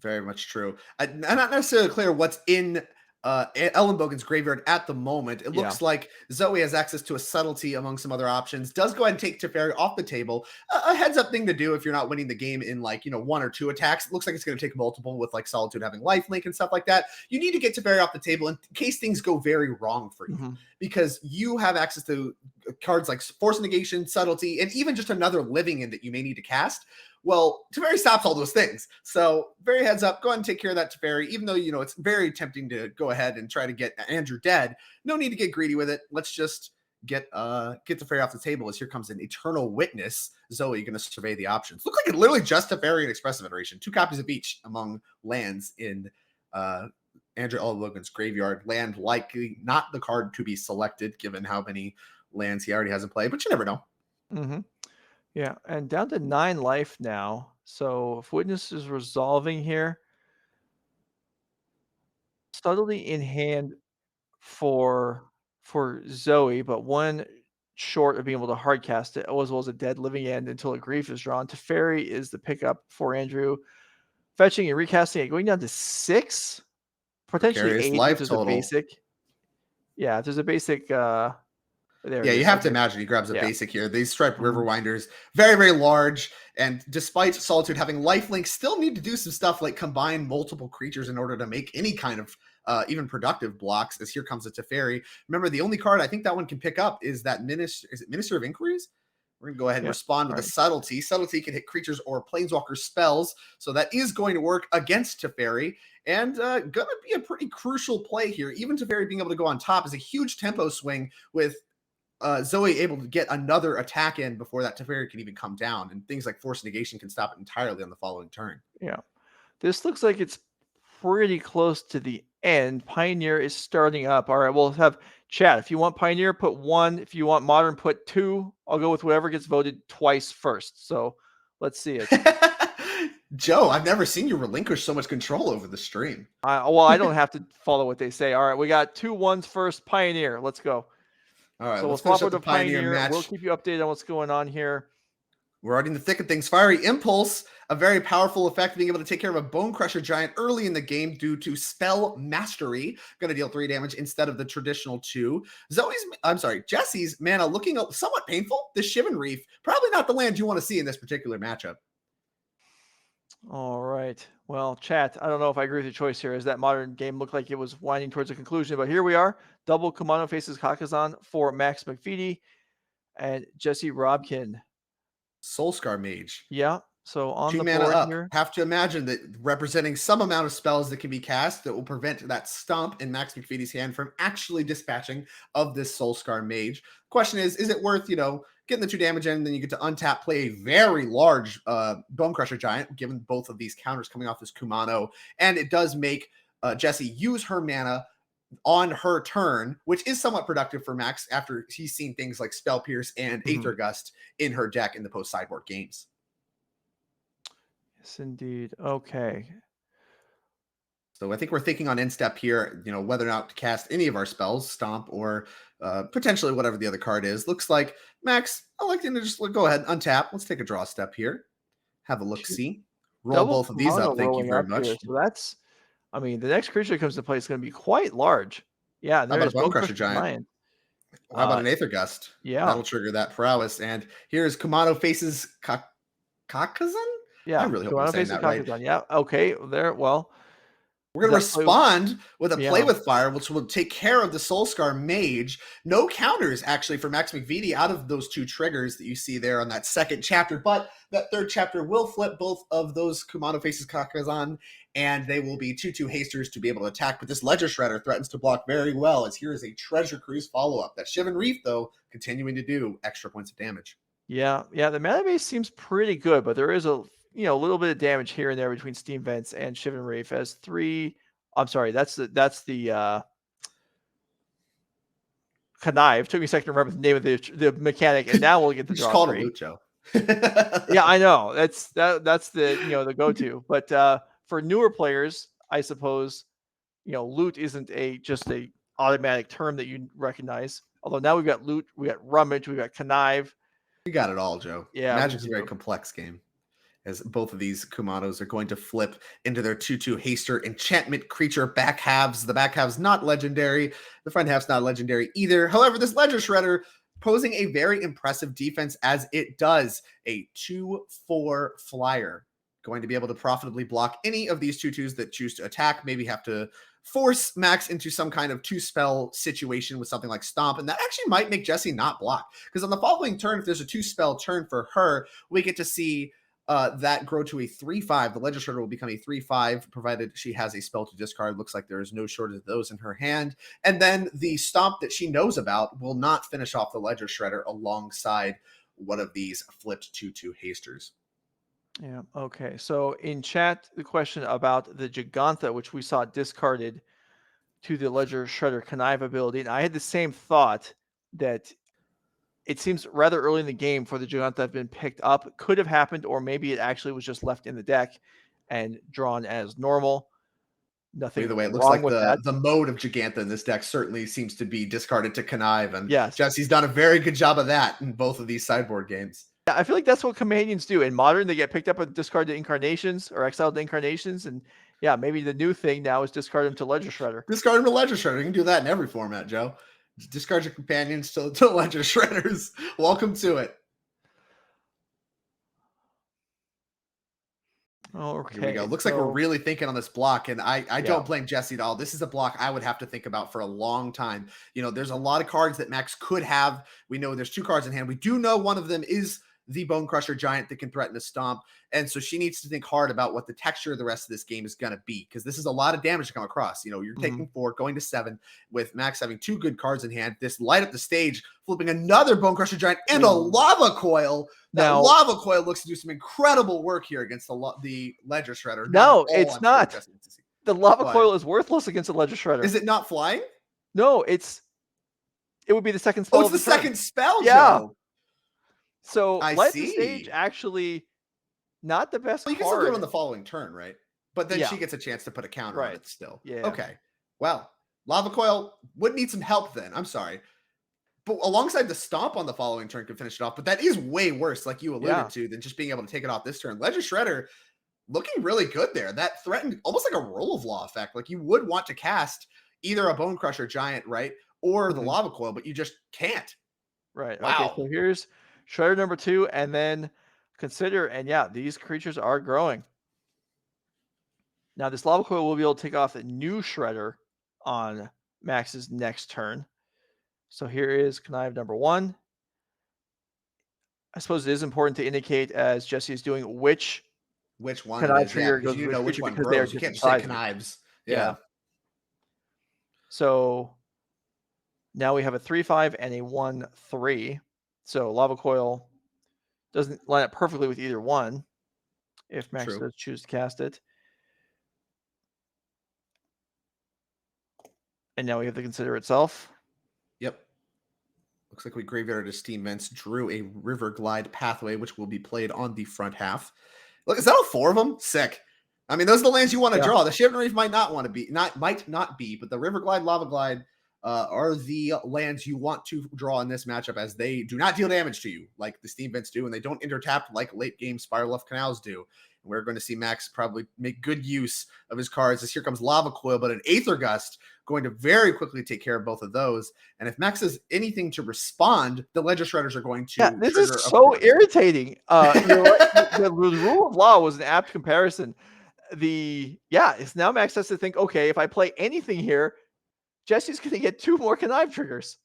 Very much true. I'm not necessarily clear what's in Elenbogen's graveyard at the moment. It looks like Zoe has access to a subtlety among some other options. Does go ahead and take Teferi off the table. A heads up thing to do if you're not winning the game in 1 or 2 attacks. It looks like it's going to take multiple with Solitude having lifelink and stuff like that. You need to get Teferi off the table in case things go very wrong for you, because you have access to cards like Force Negation, Subtlety, and even just another Living in that you may need to cast. Well, Teferi stops all those things. So very heads up, go ahead and take care of that Teferi, even though, it's very tempting to go ahead and try to get Andrew dead. No need to get greedy with it. Let's just get Teferi off the table, as here comes an Eternal Witness. Zoe, going to survey the options. Look like it literally just Teferi and Expressive Iteration. 2 copies of each among lands in Andrew Elenbogen's graveyard. Land likely not the card to be selected, given how many lands he already has in play, but you never know. Yeah, and down to 9 life now. So if Witness is resolving here, subtly in hand for Zoe, but 1 short of being able to hard cast it, as well as a dead Living End until a Grief is drawn. Teferi is the pickup for Andrew. Fetching and recasting it, going down to 6, potentially 8 life if there's total. a basic. Yeah, if there's a basic. You have to imagine he grabs a basic here. These Striped Riverwinders, very, very large, and despite Solitude having lifelink, still need to do some stuff like combine multiple creatures in order to make any kind of even productive blocks, as here comes a Teferi. Remember, the only card I think that one can pick up is that Minister of Inquiries? We're going to go ahead and respond with a Subtlety. Subtlety can hit creatures or Planeswalker spells, so that is going to work against Teferi, and going to be a pretty crucial play here. Even Teferi being able to go on top is a huge tempo swing, with Zoe able to get another attack in before that Teferi can even come down, and things like Force Negation can stop it entirely on the following turn. Yeah, this looks like it's pretty close to the end. Pioneer is starting up. All right, we'll have chat. If you want Pioneer, put 1. If you want Modern, put 2. I'll go with whatever gets voted twice first. So let's see it. Joe, I've never seen you relinquish so much control over the stream. Well, I don't have to follow what they say. All right, we got 2 1s first. Pioneer. Let's go. All right, so we'll swap with the Pioneer match. We'll keep you updated on what's going on here. We're already in the thick of things. Fiery Impulse, a very powerful effect, being able to take care of a Bone Crusher Giant early in the game due to Spell Mastery. Going to deal 3 damage instead of the traditional 2. Jesse's mana looking somewhat painful. The Shivan Reef, probably not the land you want to see in this particular matchup. All right. Well, chat, I don't know if I agree with your choice here, as that Modern game looked like it was winding towards a conclusion, but here we are. Double Kumano faces Kakazan for Mcvety and Jesse Robkin. Soulscar Mage. Yeah. So on 2 the mana board up. here. Have to imagine that representing some amount of spells that can be cast that will prevent that stomp in Max Mcvety's hand from actually dispatching of this Soulscar Mage. Question is it worth, getting the 2 damage in, and then you get to untap, play a very large Bone Crusher Giant, given both of these counters coming off this Kumano, and it does make Jessie use her mana on her turn, which is somewhat productive for Max after he's seen things like Spell Pierce and Aether Gust in her deck in the post-sideboard games. Yes, indeed. Okay. So I think we're thinking on end step here, whether or not to cast any of our spells, Stomp or potentially whatever the other card is. Looks like Max, I like to just go ahead and untap. Let's take a draw step here. Have a look-see. Roll Double both of these Kumano up. Thank you rolling very up here. much. So that's, the next creature that comes to play is going to be quite large. Yeah, How about there's a Bone Bone Crusher Crusher Giant? Giant. How about an Aether Gust? Yeah. That'll trigger that prowess. And here's Kumano faces Kakazan? Yeah. I really hope I'm saying that right. Yeah. Okay. There. Well, we're going to respond with a Play with Fire, which will take care of the Soulscar Mage. No counters, actually, for Max Mcvety out of those 2 triggers that you see there on that second chapter. But that third chapter will flip both of those Kumano faces Kakazan, and they will be 2/2 hasters to be able to attack. But this Ledger Shredder threatens to block very well, as here is a Treasure Cruise follow-up. That Shivan Reef, though, continuing to do extra points of damage. Yeah. The mana base seems pretty good, but there is a little bit of damage here and there between Steam Vents and Shivan Reef as 3. I'm sorry, that's the Connive. Took me a second to remember the name of the mechanic, and now we'll get the draw. Just call it a loot, Joe. Yeah, I know. That's the the go-to. But for newer players, I suppose, loot isn't just a automatic term that you recognize. Although now we've got loot, we got rummage, we got connive. We got it all, Joe. Yeah, Magic's a very complex game, as both of these Kumanos are going to flip into their 2/2 haster enchantment creature back halves. The back half's not legendary. The front half's not legendary either. However, this Ledger Shredder posing a very impressive defense as it does. A 2/4 flyer, going to be able to profitably block any of these 2/2s that choose to attack, maybe have to force Max into some kind of 2-spell situation with something like Stomp, and that actually might make Jessie not block, because on the following turn, if there's a 2-spell turn for her, we get to see that grow to a 3/5. The Ledger Shredder will become a 3/5, provided she has a spell to discard. Looks like there is no shortage of those in her hand. And then the Stomp that she knows about will not finish off the Ledger Shredder alongside one of these flipped 2/2 hasters. Yeah. Okay. So in chat, the question about the Gigantha, which we saw discarded to the Ledger Shredder Connive ability, and I had the same thought that it seems rather early in the game for the Gigantha to have been picked up. Could have happened, or maybe it actually was just left in the deck and drawn as normal. Nothing. Either way, it looks like the mode of Gigantha in this deck certainly seems to be discarded to Connive, and yes, Jesse's done a very good job of that in both of these sideboard games. Yeah, I feel like that's what companions do. In Modern, they get picked up and discarded Incarnations or exiled Incarnations, and yeah, maybe the new thing now is discard them to Ledger Shredder. Discard them to Ledger Shredder. You can do that in every format, Joe. Just discard your companions to Ledger Shredders. Welcome to it. Okay. Here we go. Looks like we're really thinking on this block, and I don't blame Jesse at all. This is a block I would have to think about for a long time. There's a lot of cards that Max could have. We know there's 2 cards in hand. We do know one of them is the Bone Crusher Giant that can threaten to Stomp, and so she needs to think hard about what the texture of the rest of this game is going to be, because this is a lot of damage to come across. You're taking 4, going to 7, with Max having 2 good cards in hand. This light up the stage, flipping another Bone Crusher Giant and a Lava Coil. That Lava Coil looks to do some incredible work here against the Ledger Shredder. No, it's not. The Lava Coil is worthless against the Ledger Shredder. Is it not flying? No, it would be the second spell. Oh, it's the second spell, yeah. Joe. So light the stage, actually not the best card. You can still do it on the following turn, right? But then she gets a chance to put a counter on it still. Yeah. Okay. Well, Lava Coil would need some help then. I'm sorry. But alongside the Stomp on the following turn could finish it off. But that is way worse, like you alluded to, than just being able to take it off this turn. Ledger Shredder looking really good there. That threatened almost like a Roll of Law effect. Like you would want to cast either a Bone Crusher Giant, right? Or the Lava Coil, but you just can't. Right. Wow. Okay, so here's Shredder number 2, and then consider, and yeah, these creatures are growing. Now, this Lava Coil will be able to take off a new Shredder on Max's next turn. So here is Connive number 1. I suppose it is important to indicate, as Jesse is doing, which one it connive is, yeah, trigger because goes you with know which which creature one because they are grows. You can't different just say sizes. connives. Yeah. Yeah. So now we have a 3/5 and a 1/3. So Lava Coil doesn't line up perfectly with either one if Max True. does choose to cast it. And now we have to consider itself. Yep. Looks like we graveyarded a Steam Vents, drew a River Glide Pathway, which will be played on the front half. Look, is that all 4 of them? Sick. I mean, those are the lands you want to draw. The Shivan Reef might not be, but the River Glide, Lava Glide are the lands you want to draw in this matchup, as they do not deal damage to you like the Steam Vents do, and they don't intertap like late game Spiral of Canals do. And we're going to see Max probably make good use of his cards, as here comes Lava Coil, but an Aether Gust going to very quickly take care of both of those. And if Max has anything to respond, the Ledger Shredders are going to this trigger, is so irritating. The rule of law was an apt comparison. It's now Max has to think, okay, if I play anything here, Jesse's going to get 2 more connive triggers.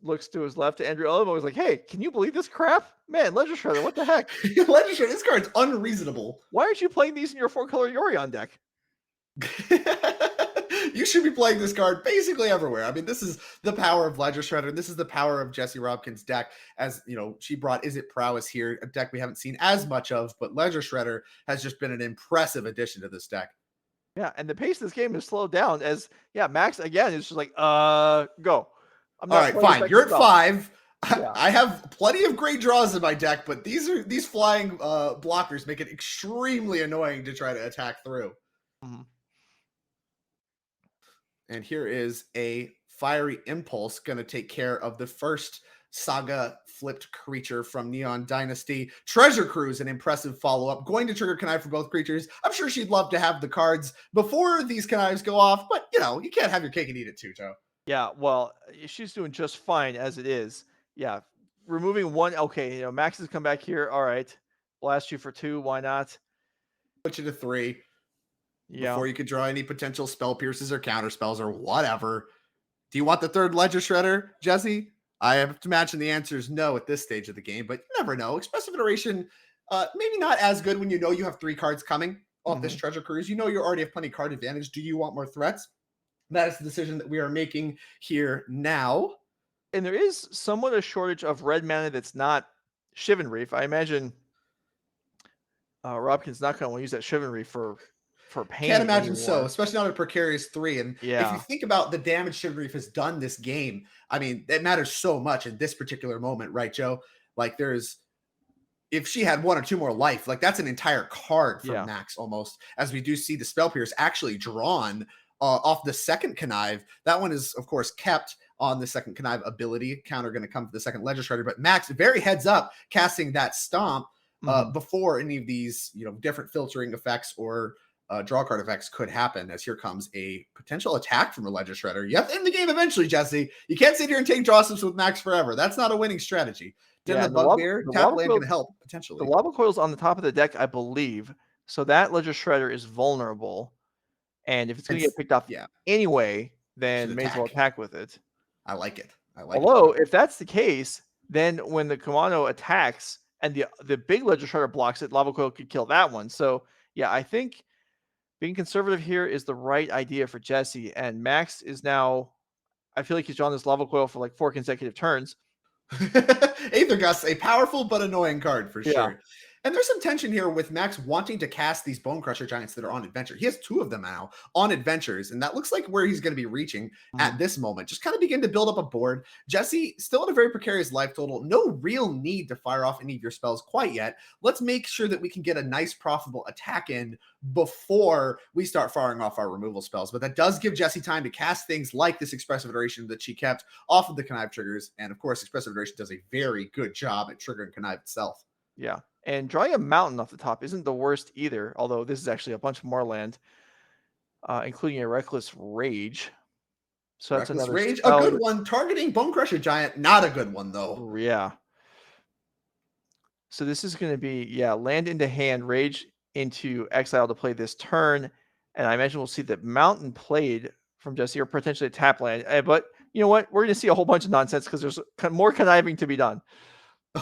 Looks to his left to Andrew Elenbogen, was like, hey, can you believe this crap? Man, Ledger Shredder, what the heck? Ledger Shredder, this card's unreasonable. Why aren't you playing these in your 4-color Yorion deck? You should be playing this card basically everywhere. I mean, this is the power of Ledger Shredder. This is the power of Jesse Robkin's deck. As you know, she brought Izzet Prowess here, a deck we haven't seen as much of, but Ledger Shredder has just been an impressive addition to this deck. Yeah, and the pace of this game has slowed down as Max again is just like, go. I'm not all right, fine. You're at 5. Yeah. I have plenty of great draws in my deck, but these flying blockers make it extremely annoying to try to attack through. Mm-hmm. And here is a Fiery Impulse going to take care of the first Saga flipped creature from Neon Dynasty. Treasure Cruise, an impressive follow-up. Going to trigger Connive for both creatures. I'm sure she'd love to have the cards before these Connives go off, but you know, you can't have your cake and eat it too, Joe. Yeah, well, she's doing just fine as it is. Yeah, removing 1. Okay, you know, Max has come back here. All right, blast you for 2. Why not? Put you to 3. Yeah. Before you could draw any potential spell pierces or counter spells or whatever. Do you want the 3rd Ledger Shredder, Jesse? I have to imagine the answer is no at this stage of the game, but you never know. Expressive Iteration, maybe not as good when you know you have 3 cards coming off this Treasure Cruise. You know you already have plenty of card advantage. Do you want more threats? That is the decision that we are making here now. And there is somewhat a shortage of red mana that's not Shivan Reef. I imagine Robkin's not going to want to use that Shivan Reef for pain. Can't imagine anymore. so, especially not a precarious 3. And if you think about the damage Shivan Reef has done this game, I mean, it matters so much in this particular moment, right, Joe? Like if she had 1 or 2 more life, like that's an entire card for Max almost, as we do see the Spell Pierce actually drawn off the second Connive. That one is, of course, kept on the second Connive ability. Counter going to come to the second Ledger Shredder, but Max, very heads up, casting that Stomp before any of these, you know, different filtering effects or draw card effects could happen, as here comes a potential attack from a Ledger Shredder. You have to end the game eventually, Jesse. You can't sit here and take draw steps with Max forever. That's not a winning strategy. Then the Bugbear, tap land can help, potentially. The Lava Coil's on the top of the deck, I believe. So that Ledger Shredder is vulnerable. And if it's going to get picked off anyway, then may as well attack with it. I like it. Although, if that's the case, then when the Kumano attacks and the big Ledger Shredder blocks it, Lava Coil could kill that one. So, yeah, I think being conservative here is the right idea for Jesse. And Max is now, I feel like he's drawn this Lava Coil for like 4 consecutive turns. Aether Gust, a powerful but annoying card for sure. And there's some tension here with Max wanting to cast these Bone Crusher Giants that are on adventure. He has 2 of them now on adventures, and that looks like where he's going to be reaching at this moment. Just kind of begin to build up a board. Jesse, still at a very precarious life total. No real need to fire off any of your spells quite yet. Let's make sure that we can get a nice profitable attack in before we start firing off our removal spells. But that does give Jesse time to cast things like this Expressive Iteration that she kept off of the Connive triggers. And of course, Expressive Iteration does a very good job at triggering Connive itself. Yeah. And drawing a mountain off the top isn't the worst either, although this is actually a bunch more land, including a Reckless Rage. So that's Reckless another Rage, a good one. Targeting Bone Crusher Giant, not a good one, though. Yeah. So this is going to be, land into hand, Rage into exile to play this turn. And I imagine we'll see that mountain played from Jesse, or potentially a tap land. But you know what? We're going to see a whole bunch of nonsense because there's more conniving to be done.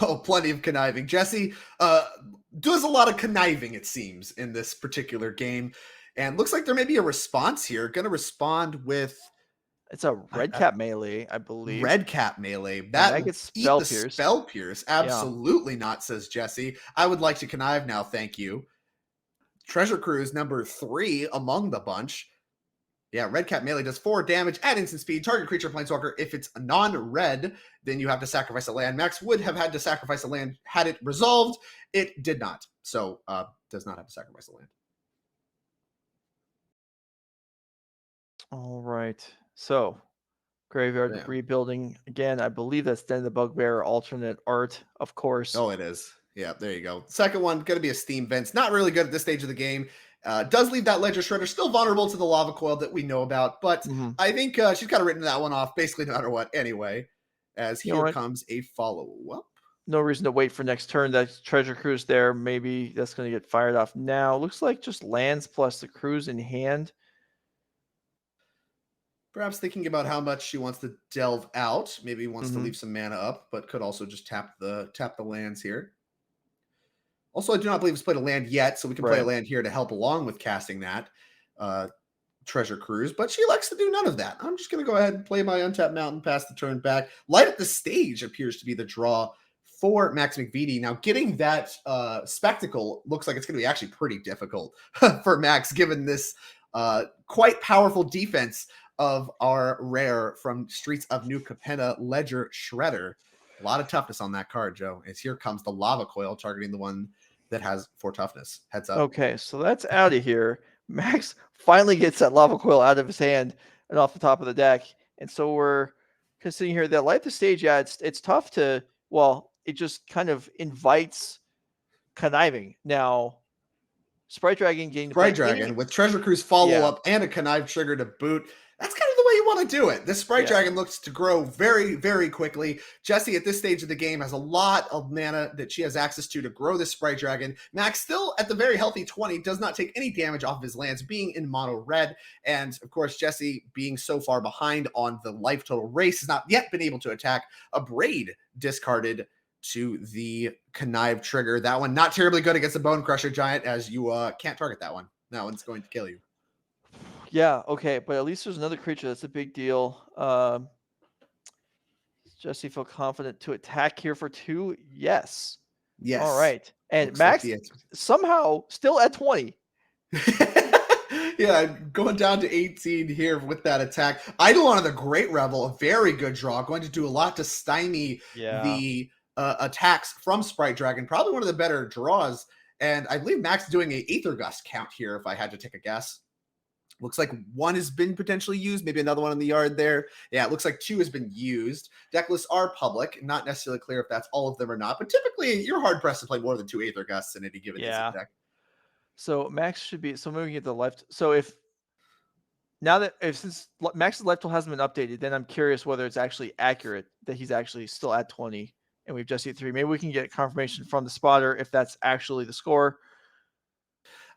Oh, plenty of conniving. Jesse does a lot of conniving, it seems, in this particular game. And looks like there may be a response here. Going to respond with... It's a red cap melee, I believe. Red cap melee. And That gets eat spell the pierce. spell pierce. Absolutely not, says Jesse. I would like to connive now, thank you. Treasure Cruise number 3 among the bunch. Yeah, red cap melee does 4 damage at instant speed. Target creature planeswalker. If it's non-red, then you have to sacrifice a land. Max would have had to sacrifice a land had it resolved. It did not. So does not have to sacrifice a land. All right. So graveyard rebuilding again. I believe that's Den of the Bugbear alternate art, of course. Oh, it is. Yeah, there you go. Second one, going to be a Steam Vents. Not really good at this stage of the game. Does leave that Ledger Shredder still vulnerable to the Lava Coil that we know about, but I think she's kind of written that one off basically no matter what anyway, as here comes a follow-up. No reason to wait for next turn. That Treasure Cruise there, maybe that's going to get fired off now. Looks like just lands plus the cruise in hand. Perhaps thinking about how much she wants to delve out. Maybe wants to leave some mana up, but could also just tap the lands here. Also, I do not believe it's played a land yet, so we can play a land here to help along with casting that Treasure Cruise, but she elects to do none of that. I'm just going to go ahead and play my Untapped Mountain, pass the turn back. Light Up the Stage appears to be the draw for Max Mcvety. Now, getting that Spectacle looks like it's going to be actually pretty difficult for Max, given this quite powerful defense of our rare from Streets of New Capenna, Ledger Shredder. A lot of toughness on that card, Joe. As here comes the Lava Coil, targeting the one that has 4 toughness. Heads up. Okay, so that's out of here. Max finally gets that Lava Coil out of his hand and off the top of the deck. And so we're considering here that Light the Stage, yeah, it's tough to, well, it just kind of invites conniving. Now, Sprite Dragon getting Sprite Dragon with Treasure Cruise follow-up and a connive trigger to boot. That's kind of the way you want to do it. This Sprite Dragon looks to grow very, very quickly. Jesse, at this stage of the game, has a lot of mana that she has access to grow this Sprite Dragon. Max, still at the very healthy 20, does not take any damage off of his lands, being in mono red. And, of course, Jesse, being so far behind on the life total race, has not yet been able to attack. A Braid discarded to the connive trigger. That one not terribly good against the Bone Crusher Giant, as you can't target that one. That one's going to kill you. Yeah, okay, but at least there's another creature. That's a big deal. Jesse feel confident to attack here for 2? Yes. Yes. All right. And looks Max like somehow still at 20. Yeah, going down to 18 here with that attack. Eidolon of the Great Revel, a very good draw. Going to do a lot to stymie the attacks from Sprite Dragon. Probably one of the better draws. And I believe Max doing a Aether Gust count here, if I had to take a guess. Looks like 1 has been potentially used, maybe another one in the yard there. Yeah, it looks like 2 has been used. Deck lists are public, not necessarily clear if that's all of them or not, but typically you're hard-pressed to play more than 2 Aether Gusts in any given deck. So Max should be, so moving at the left. So if since Max's life total hasn't been updated, then I'm curious whether it's actually accurate that he's actually still at 20 and we've just hit 3. Maybe we can get confirmation from the spotter if that's actually the score.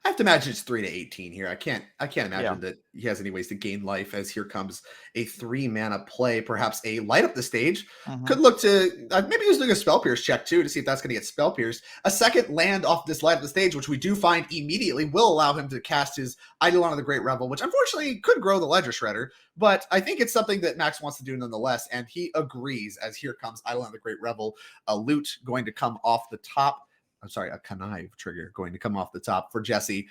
I have to imagine it's 3 to 18 here. I can't imagine that he has any ways to gain life, as here comes a 3 mana play, perhaps a Light Up the Stage. Could look to, maybe he was doing a Spell Pierce check too, to see if that's going to get Spell Pierce. A second land off this Light Up the Stage, which we do find immediately, will allow him to cast his Eidolon of the Great Revel, which unfortunately could grow the Ledger Shredder, but I think it's something that Max wants to do nonetheless, and he agrees, as here comes Eidolon of the Great Revel, a loot going to come off the top. I'm sorry, a connive trigger going to come off the top for Jesse.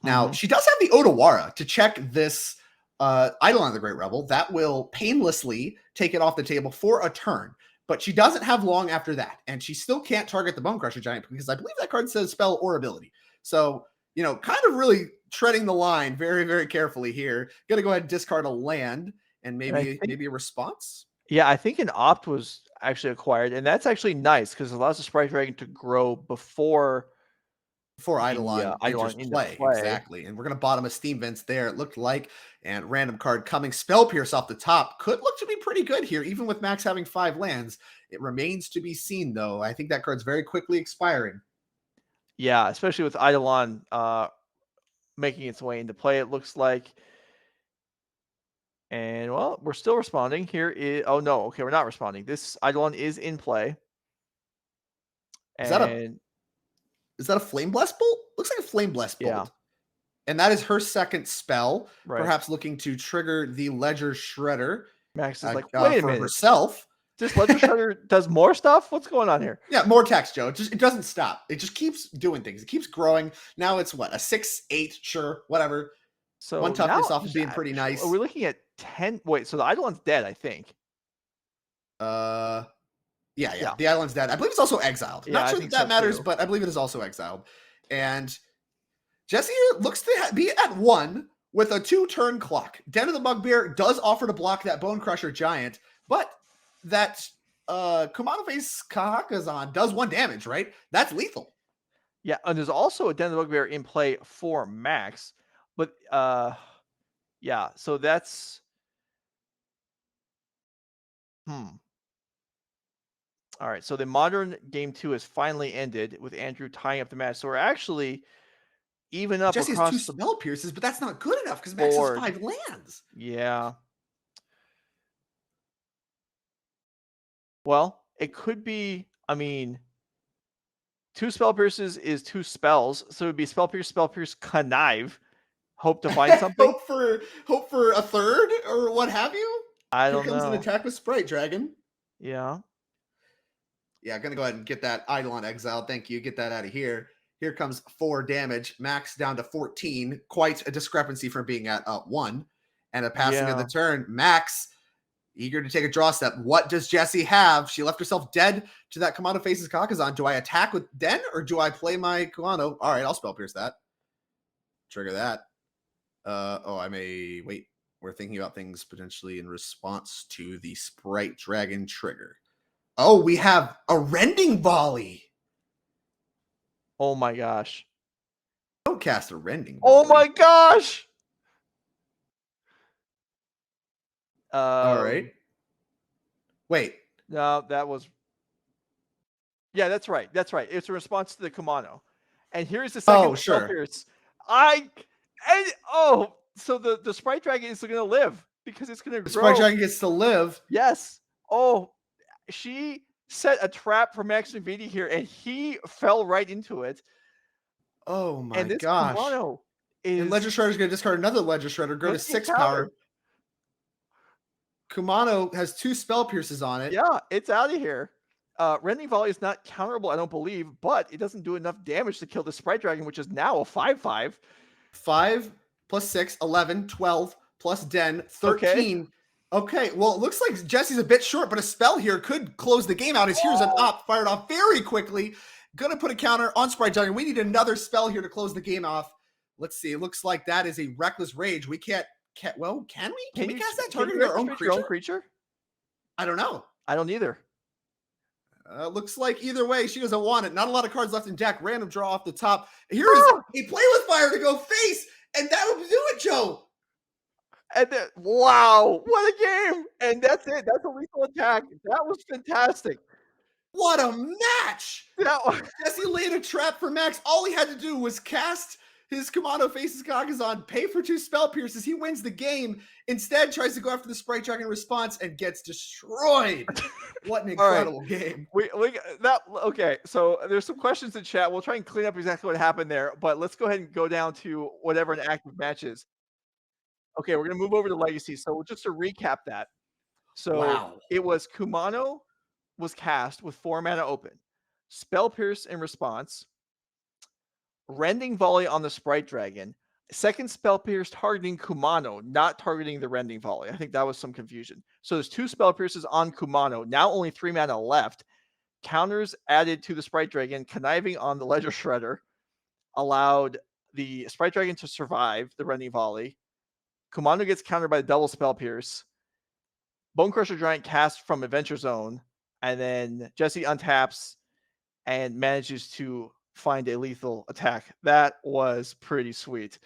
Now, she does have the Otawara to check this Eidolon of the Great Revel. That will painlessly take it off the table for a turn. But she doesn't have long after that. And she still can't target the Bone Crusher Giant because I believe that card says spell or ability. So, you know, kind of really treading the line very, very carefully here. Going to go ahead and discard a land and maybe a response. Yeah, I think an Opt was actually acquired, and that's actually nice because it allows the Sprite Dragon to grow before Eidolon enters play. Exactly. And we're going to bottom a Steam Vents there, it looked like. And random card coming. Spell Pierce off the top. Could look to be pretty good here, even with Max having 5 lands. It remains to be seen, though. I think that card's very quickly expiring. Yeah, especially with Eidolon making its way into play, it looks like. And, well, we're still responding. Here is... Oh, no. Okay, we're not responding. This Eidolon is in play. Is that a Flame Blast Bolt? Looks like a Flame Blast Bolt. Yeah. And that is her second spell, Right. perhaps looking to trigger the Ledger Shredder. Max is like, wait a for minute. herself. This Ledger Shredder does more stuff? What's going on here? Yeah, more text, Joe. It doesn't stop. It just keeps doing things. It keeps growing. Now it's what? A 6/8, sure, whatever. So 1 toughness off of being pretty nice. We're looking at 10. Wait, so the Eidolon's dead, I think. Yeah. The Eidolon's dead. I believe it's also exiled. Yeah, Not sure that matters, too. but I believe it is also exiled. And Jesse looks to be at 1 with a 2-turn clock. Den of the Bugbear does offer to block that Bone Crusher Giant, but that Kumano Face Kahakazan does 1 damage, right? That's lethal. Yeah, and there's also a Den of the Bugbear in play for Max. But, yeah, so that's... All right, so the modern game 2 has finally ended with Andrew tying up the match. So we're actually even up Jesse across has 2 spell pierces, but that's not good enough because Max has 5 lands. Yeah. Well, it could be, I mean, 2 spell pierces is 2 spells, so it would be spell pierce, connive. Hope to find something. hope for a third or what have you. I don't know. Here comes an attack with Sprite Dragon. Yeah. Yeah, gonna go ahead and get that Eidolon exiled. Thank you. Get that out of here. Here comes 4 damage. Max down to 14. Quite a discrepancy from being at 1. And a passing of the turn. Max, eager to take a draw step. What does Jessie have? She left herself dead to that Kumano Faces Kakazan. Do I attack with Den or do I play my Kumano? All right, I'll spell pierce that. Trigger that. I may wait. We're thinking about things potentially in response to the Sprite Dragon trigger. Oh, we have a Rending Volley. Oh my gosh. Don't cast a Rending Volley. Oh my gosh. All right. Wait. No, that was... Yeah, that's right. That's right. It's a response to the Kumano. And here's the second spell pierce. So the Sprite Dragon is going to live because it's going to grow. The Sprite Dragon gets to live. Yes. Oh, she set a trap for Max Mcvety here, and he fell right into it. Oh my gosh. And this Kumano is... And Ledger Shredder's going to discard another Ledger Shredder, go to 6 power. Kumano has 2 spell pierces on it. Yeah, it's out of here. Rending Volley is not counterable, I don't believe, but it doesn't do enough damage to kill the Sprite Dragon, which is now a 5/5. 5 plus 6, 11, 12, plus Den, 13. Okay, well, it looks like Jesse's a bit short, but a spell here could close the game out. As here's an op fired off very quickly. Gonna put a counter on Sprite Dragon. We need another spell here to close the game off. Let's see. It looks like that is a Reckless Rage. We can't can we? Can we cast that targeting our own creature? I don't know. I don't either. Looks like either way, she doesn't want it. Not a lot of cards left in deck. Random draw off the top. Here is a Play with Fire to go face, and that'll do it, Joe. And then, wow, what a game! And that's it. That's a lethal attack. That was fantastic. What a match! Jesse laid a trap for Max. All he had to do was cast his Kumano Faces Kakazan, pay for 2 spell pierces. He wins the game. Instead, tries to go after the Sprite Dragon response and gets destroyed. What an incredible game. Okay, so there's some questions in chat. We'll try and clean up exactly what happened there, but let's go ahead and go down to whatever an active match is. Okay, we're going to move over to Legacy. So just to recap that. So It was Kumano was cast with 4 mana open. Spell Pierce in response. Rending Volley on the Sprite Dragon. Second Spell Pierce targeting Kumano, not targeting the Rending Volley. I think that was some confusion. So there's 2 Spell Pierces on Kumano. Now only 3 mana left. Counters added to the Sprite Dragon. Conniving on the Ledger Shredder allowed the Sprite Dragon to survive the Rending Volley. Kumano gets countered by the double Spell Pierce. Bone Crusher Giant cast from Adventure Zone. And then Jesse untaps and manages to find a lethal attack. That was pretty sweet.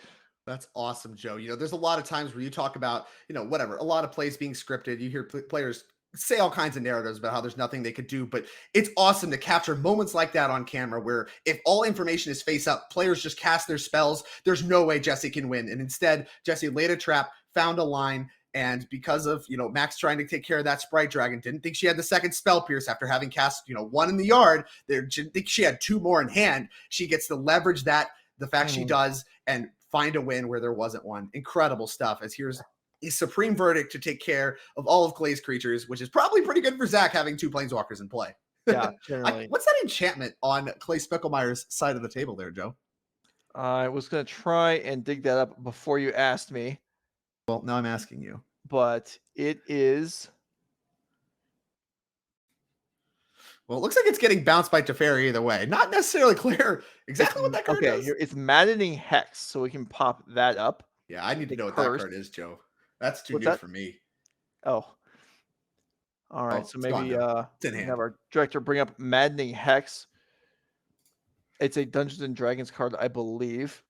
That's awesome, Joe. You know, there's a lot of times where you talk about, whatever, a lot of plays being scripted. You hear players say all kinds of narratives about how there's nothing they could do, but it's awesome to capture moments like that on camera where if all information is face up, players just cast their spells. There's no way Jesse can win. And instead, Jesse laid a trap, found a line, And because of, Max trying to take care of that Sprite Dragon, didn't think she had the second Spell Pierce after having cast, one in the yard. Didn't think she had 2 more in hand. She gets to leverage that, the fact she does, and find a win where there wasn't one. Incredible stuff. As here's a supreme verdict to take care of all of Clay's creatures, which is probably pretty good for Zach having 2 Planeswalkers in play. Yeah, generally. What's that enchantment on Clay Spicklemire's side of the table there, Joe? I was going to try and dig that up before you asked me. Well, now I'm asking you. But it is... Well, it looks like it's getting bounced by Teferi either way. Not necessarily clear exactly what that card is. Here, it's Maddening Hex, so we can pop that up. Yeah, I need to know what that card is, Joe. That's too new for me. Oh. All right, so maybe have our director bring up Maddening Hex. It's a Dungeons and Dragons card, I believe.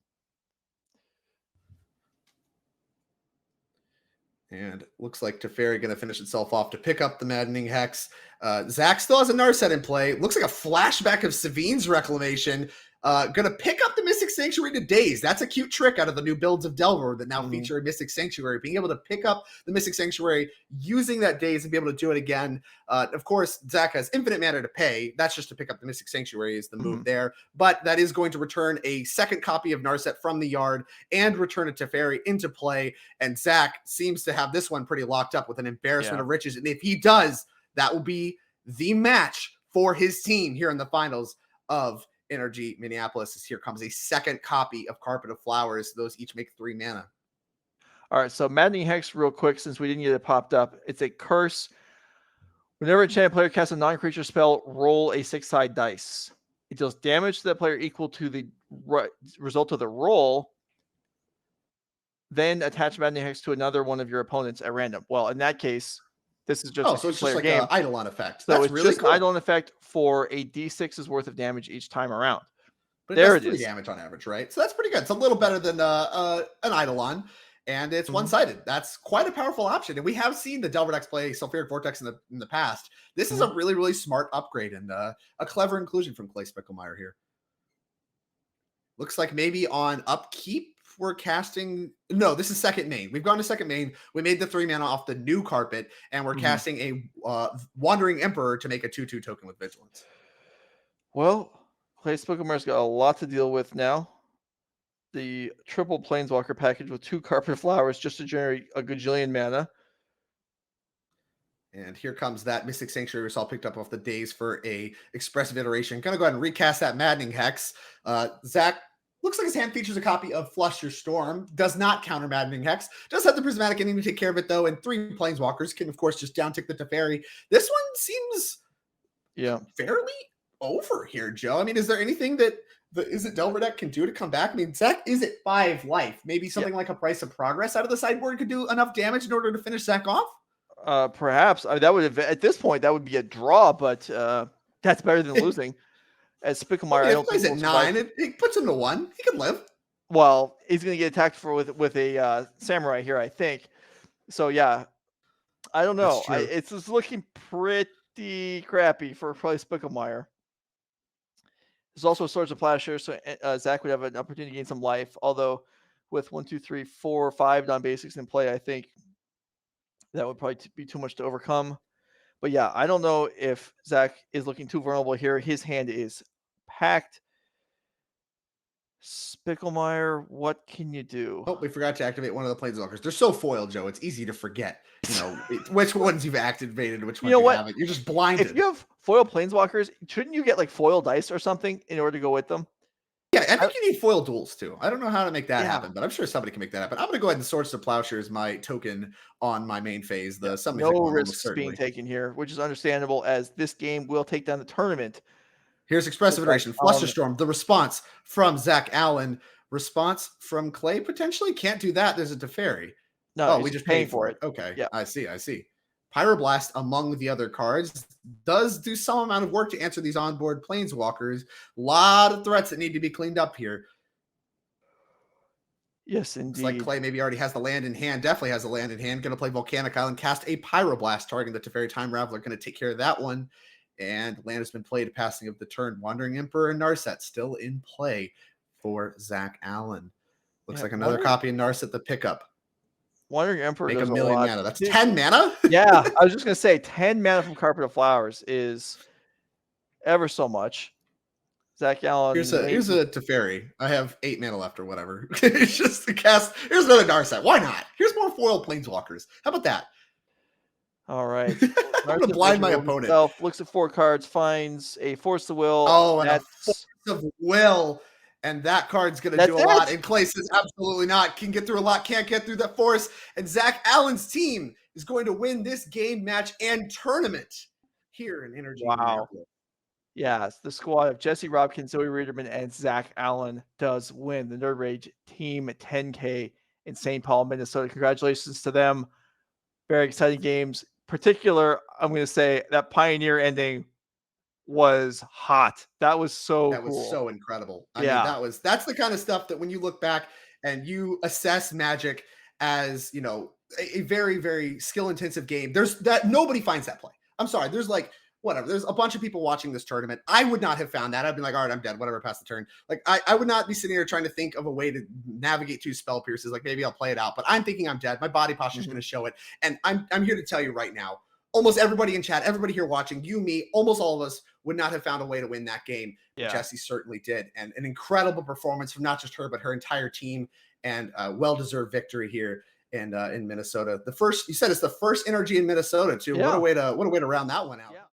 And looks like Teferi going to finish itself off to pick up the Maddening Hex. Zach still has a Narset in play. Looks like a flashback of Savine's Reclamation. Going to pick up the Mystic Sanctuary to Daze. That's a cute trick out of the new builds of Delver that now feature a Mystic Sanctuary. Being able to pick up the Mystic Sanctuary using that Daze and be able to do it again. Of course, Zach has infinite mana to pay. That's just to pick up the Mystic Sanctuary is the move there. But that is going to return a second copy of Narset from the yard and return a Teferi into play. And Zach seems to have this one pretty locked up with an Embarrassment of Riches. And if he does, that will be the match for his team here in the finals of NRG Minneapolis. As here comes a second copy of Carpet of Flowers. Those each make 3 mana. All right, so Maddening Hex real quick, since we didn't get it popped up. It's a curse. Whenever a enchanted player casts a non-creature spell, roll a 6-sided dice. It deals damage to that player equal to the result of the roll. Then attach Maddening Hex to another one of your opponents at random. Well, in that case, this is just so it's just like an Eidolon effect. So it's really just an Eidolon effect for a D6's worth of damage each time around. But there it is. 3 damage on average, right? So that's pretty good. It's a little better than an Eidolon, and it's one-sided. That's quite a powerful option. And we have seen the Delver decks play Sulfuric Vortex in the past. This is a really, really smart upgrade and a clever inclusion from Clay Spicklemire here. Looks like maybe on upkeep, we're casting... No, this is second main. We've gone to second main. We made the 3 mana off the new carpet, and we're casting a Wandering Emperor to make a 2/2 token with Vigilance. Well, Clay Spicklemaire's got a lot to deal with now. The triple Planeswalker package with 2 Carpet Flowers just to generate a gajillion mana. And here comes that Mystic Sanctuary we saw picked up off the Daze for a expressive iteration. Gonna go ahead and recast that Maddening Hex. Zach... Looks like his hand features a copy of Flusterstorm. Does not counter Maddening Hex. Does have the Prismatic Ending to take care of it, though. And 3 Planeswalkers can, of course, just downtick the Teferi. This one seems fairly over here, Joe. I mean, is there anything that the Izzet Delver deck can do to come back? I mean, Zach is at 5 life. Maybe something like a Price of Progress out of the sideboard could do enough damage in order to finish Zach off? Perhaps. I mean, that would have, at this point, that would be a draw, but that's better than losing. As Spicklemire, I don't think at 9. It puts him to 1. He can live. Well, he's going to get attacked with a Samurai here, I think. So yeah, I don't know. It's just looking pretty crappy for probably Spicklemire. There's also Swords of Plowshare, so Zach would have an opportunity to gain some life. Although with 1, 2, 3, 4, 5 non-basics in play, I think that would probably be too much to overcome. But yeah, I don't know if Zach is looking too vulnerable here. His hand is packed. Spicklemire, what can you do? Oh, we forgot to activate one of the Planeswalkers. They're so foiled, Joe. It's easy to forget, which ones you've activated, which ones you haven't. You're just blinded. If you have foil Planeswalkers, shouldn't you get like foil dice or something in order to go with them? Yeah, I think you need foil duels too. I don't know how to make that happen, but I'm sure somebody can make that happen. I'm going to go ahead and Swords to Plowshare as my token on my main phase. The no risks being taken here, which is understandable as this game will take down the tournament. Here's Expressive Iteration. Flusterstorm, the response from Zach Allen. Response from Clay, potentially. Can't do that. There's a Teferi. No, we just paid for it. Okay, yeah. I see. Pyroblast, among the other cards, does do some amount of work to answer these onboard Planeswalkers. A lot of threats that need to be cleaned up here. Yes, indeed. It's like Clay maybe already has the land in hand. Definitely has the land in hand. Going to play Volcanic Island, cast a Pyroblast, targeting the Teferi Time Raveler. Going to take care of that one. And land has been played, passing of the turn. Wandering Emperor and Narset still in play for Zach Allen. Looks like another copy of Narset, the pickup. Wandering Emperor Make does a a million lot. mana. That's 10 mana? Yeah, I was just gonna say 10 mana from Carpet of Flowers is ever so much. Zach Here's Allen, a Teferi. I have 8 mana left or whatever. It's just the cast. Here's another Narset. Why not? Here's more foil planeswalkers. How about that? all right. I'm gonna blind my opponent. Looks at 4 cards, finds a Force of Will. Oh, and a That's Force of Will. And that card's going to do a it. lot. And Clay says, absolutely not. Can get through a lot, can't get through that force. And Zach Allen's team is going to win this game, match, and tournament here in NRG. Wow. Yes, the squad of Jesse Robkin, Zoe Riederman, and Zach Allen does win the Nerd Rage Team 10K in St. Paul, Minnesota. Congratulations to them. Very exciting games. Particular, I'm going to say that Pioneer ending was hot. That was so That cool. was so incredible. I mean, that's the kind of stuff that when you look back and you assess Magic as, you know, a very, very skill intensive game, there's that nobody finds that play. I'm sorry. There's like, whatever. There's a bunch of people watching this tournament. I would not have found that. I'd be like, all right, I'm dead. Whatever, pass the turn. Like, I would not be sitting here trying to think of a way to navigate 2 spell pierces. Like, maybe I'll play it out, but I'm thinking I'm dead. My body posture is going to show it. And I'm here to tell you right now, almost everybody in chat, everybody here watching, you, me, almost all of us would not have found a way to win that game. Yeah. Jessie certainly did. And an incredible performance from not just her, but her entire team, and well-deserved victory here in Minnesota. You said it's the first NRG in Minnesota too. Yeah. What a way to round that one out. Yeah.